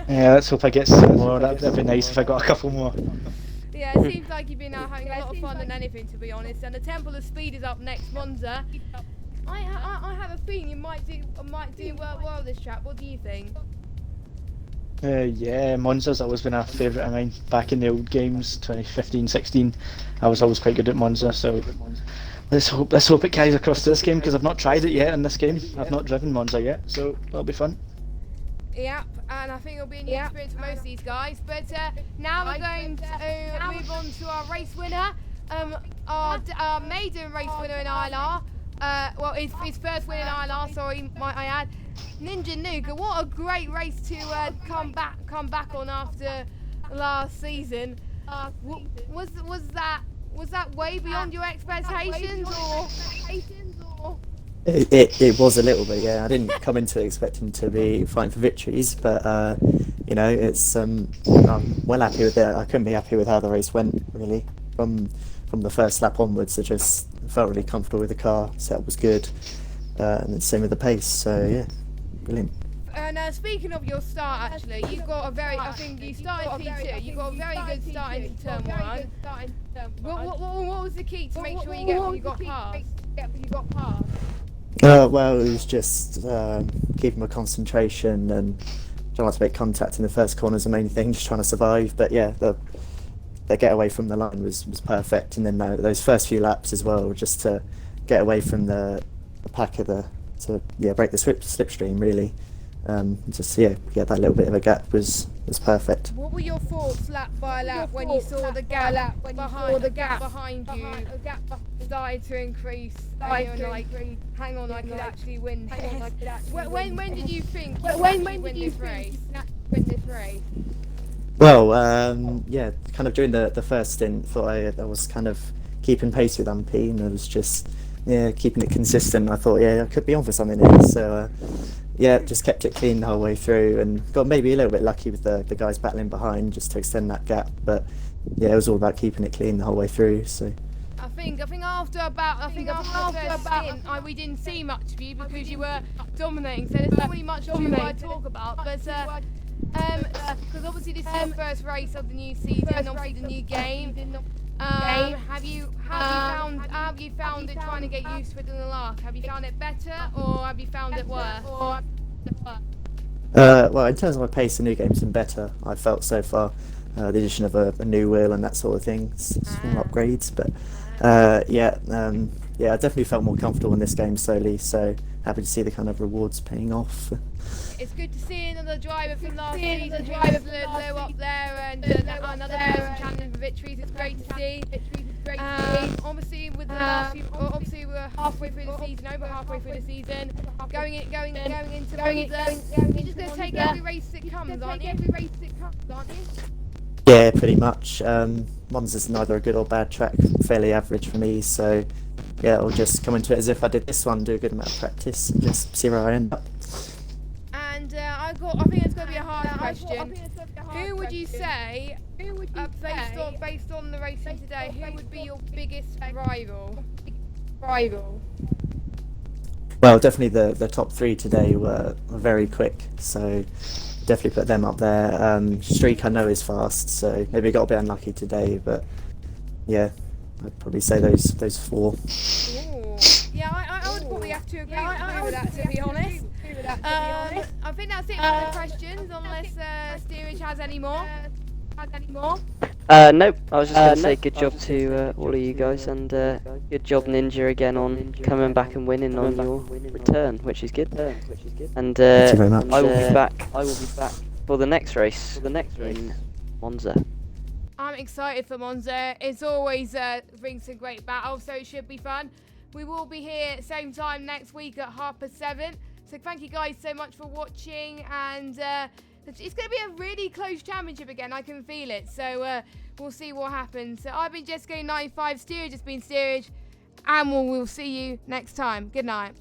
Yeah, let's hope I get some more. That'd be nice if I got a couple more. Yeah, it seems like you've been out having a lot of fun than anything, to be honest. And the Temple of Speed is up next, Monza. I have a feeling you might do well this track. What do you think? Yeah, Monza's always been a favourite of mine. Back in the old games, 2015, 16, I was always quite good at Monza. So let's hope it carries across to this game, because I've not tried it yet in this game. I've not driven Monza yet, so that'll be fun. Yep, and I think it'll be a new experience for most of these guys. But now we're going to move on to our race winner, our maiden race winner in ILR. Well, his first win in ILR, sorry, might I add. Ninja Nuga, what a great race to come back on after last season. Was that way beyond your expectations, or? It was a little bit, yeah. I didn't come into it expecting to be fighting for victories, but it's I'm well happy with it. I couldn't be happy with how the race went, really. From the first lap onwards, I just felt really comfortable with the car. Setup was good, and the same with the pace. So yeah, brilliant. And speaking of your start, actually, you got a very. I think you started P2. You got a very good start into turn 1. What was the key to make sure you got past? Well, it was just keeping my concentration and trying not to make contact in the first corner is the main thing, just trying to survive. But yeah, the getaway from the line was perfect, and then those first few laps as well, just to get away from the pack of to break the slipstream really. Get that little bit of a gap was perfect. What were your thoughts lap by lap when you saw the gap behind you started to increase? And you're like, hang on, I could actually win this. When did you think you would win this race? Well, kind of during the first stint, thought I was kind of keeping pace with Ampy, and I was just keeping it consistent. I thought I could be on for something here, so just kept it clean the whole way through, and got maybe a little bit lucky with the guys battling behind just to extend that gap. But it was all about keeping it clean the whole way through. So I think after the first stint, we didn't see much of you because you were dominating. So there's not really much to talk about, but. Because obviously this is your first race of the new season, obviously the new game. Have you found it trying to get used to it in the last? Have you found it better, or have you found it worse? Well, in terms of my pace, the new game's been better, I've felt so far. The addition of a new wheel and that sort of thing, small upgrades, but I definitely felt more comfortable in this game slowly, so happy to see the kind of rewards paying off. It's good to see another driver from last season who was low up there, and another person challenging for victories. It's great to see. Obviously, with the last few, obviously we're halfway through the season, over halfway through the season, going into Monza. You're just going to take every race that comes, aren't you? Yeah, pretty much. Monza's neither a good or bad track, fairly average for me, so I'll just come into it as if I did this one, do a good amount of practice, and just see where I end up. And I think it's going to be a hard question. Who would you say, based on the racing today, who would be your biggest rival? Well, definitely the top 3 today were very quick, so definitely put them up there. Streak I know is fast, so maybe got a bit unlucky today, but I'd probably say those 4. Ooh. Yeah, I would probably have to agree with that, to be honest. I think that's it for the questions, unless Steerage has any more. Nope. I was just going to say good job to all of you guys, and good job Ninja again on coming back and winning on your return, which is good. And Thank you very much. I will be back for the next race in Monza. I'm excited for Monza. It's always brings some great battles, so it should be fun. We will be here same time next week at 7:30. So thank you guys so much for watching, and it's going to be a really close championship again. I can feel it. So we'll see what happens. So I've been Jessica95, Steerage has been Steerage, and we'll see you next time. Good night.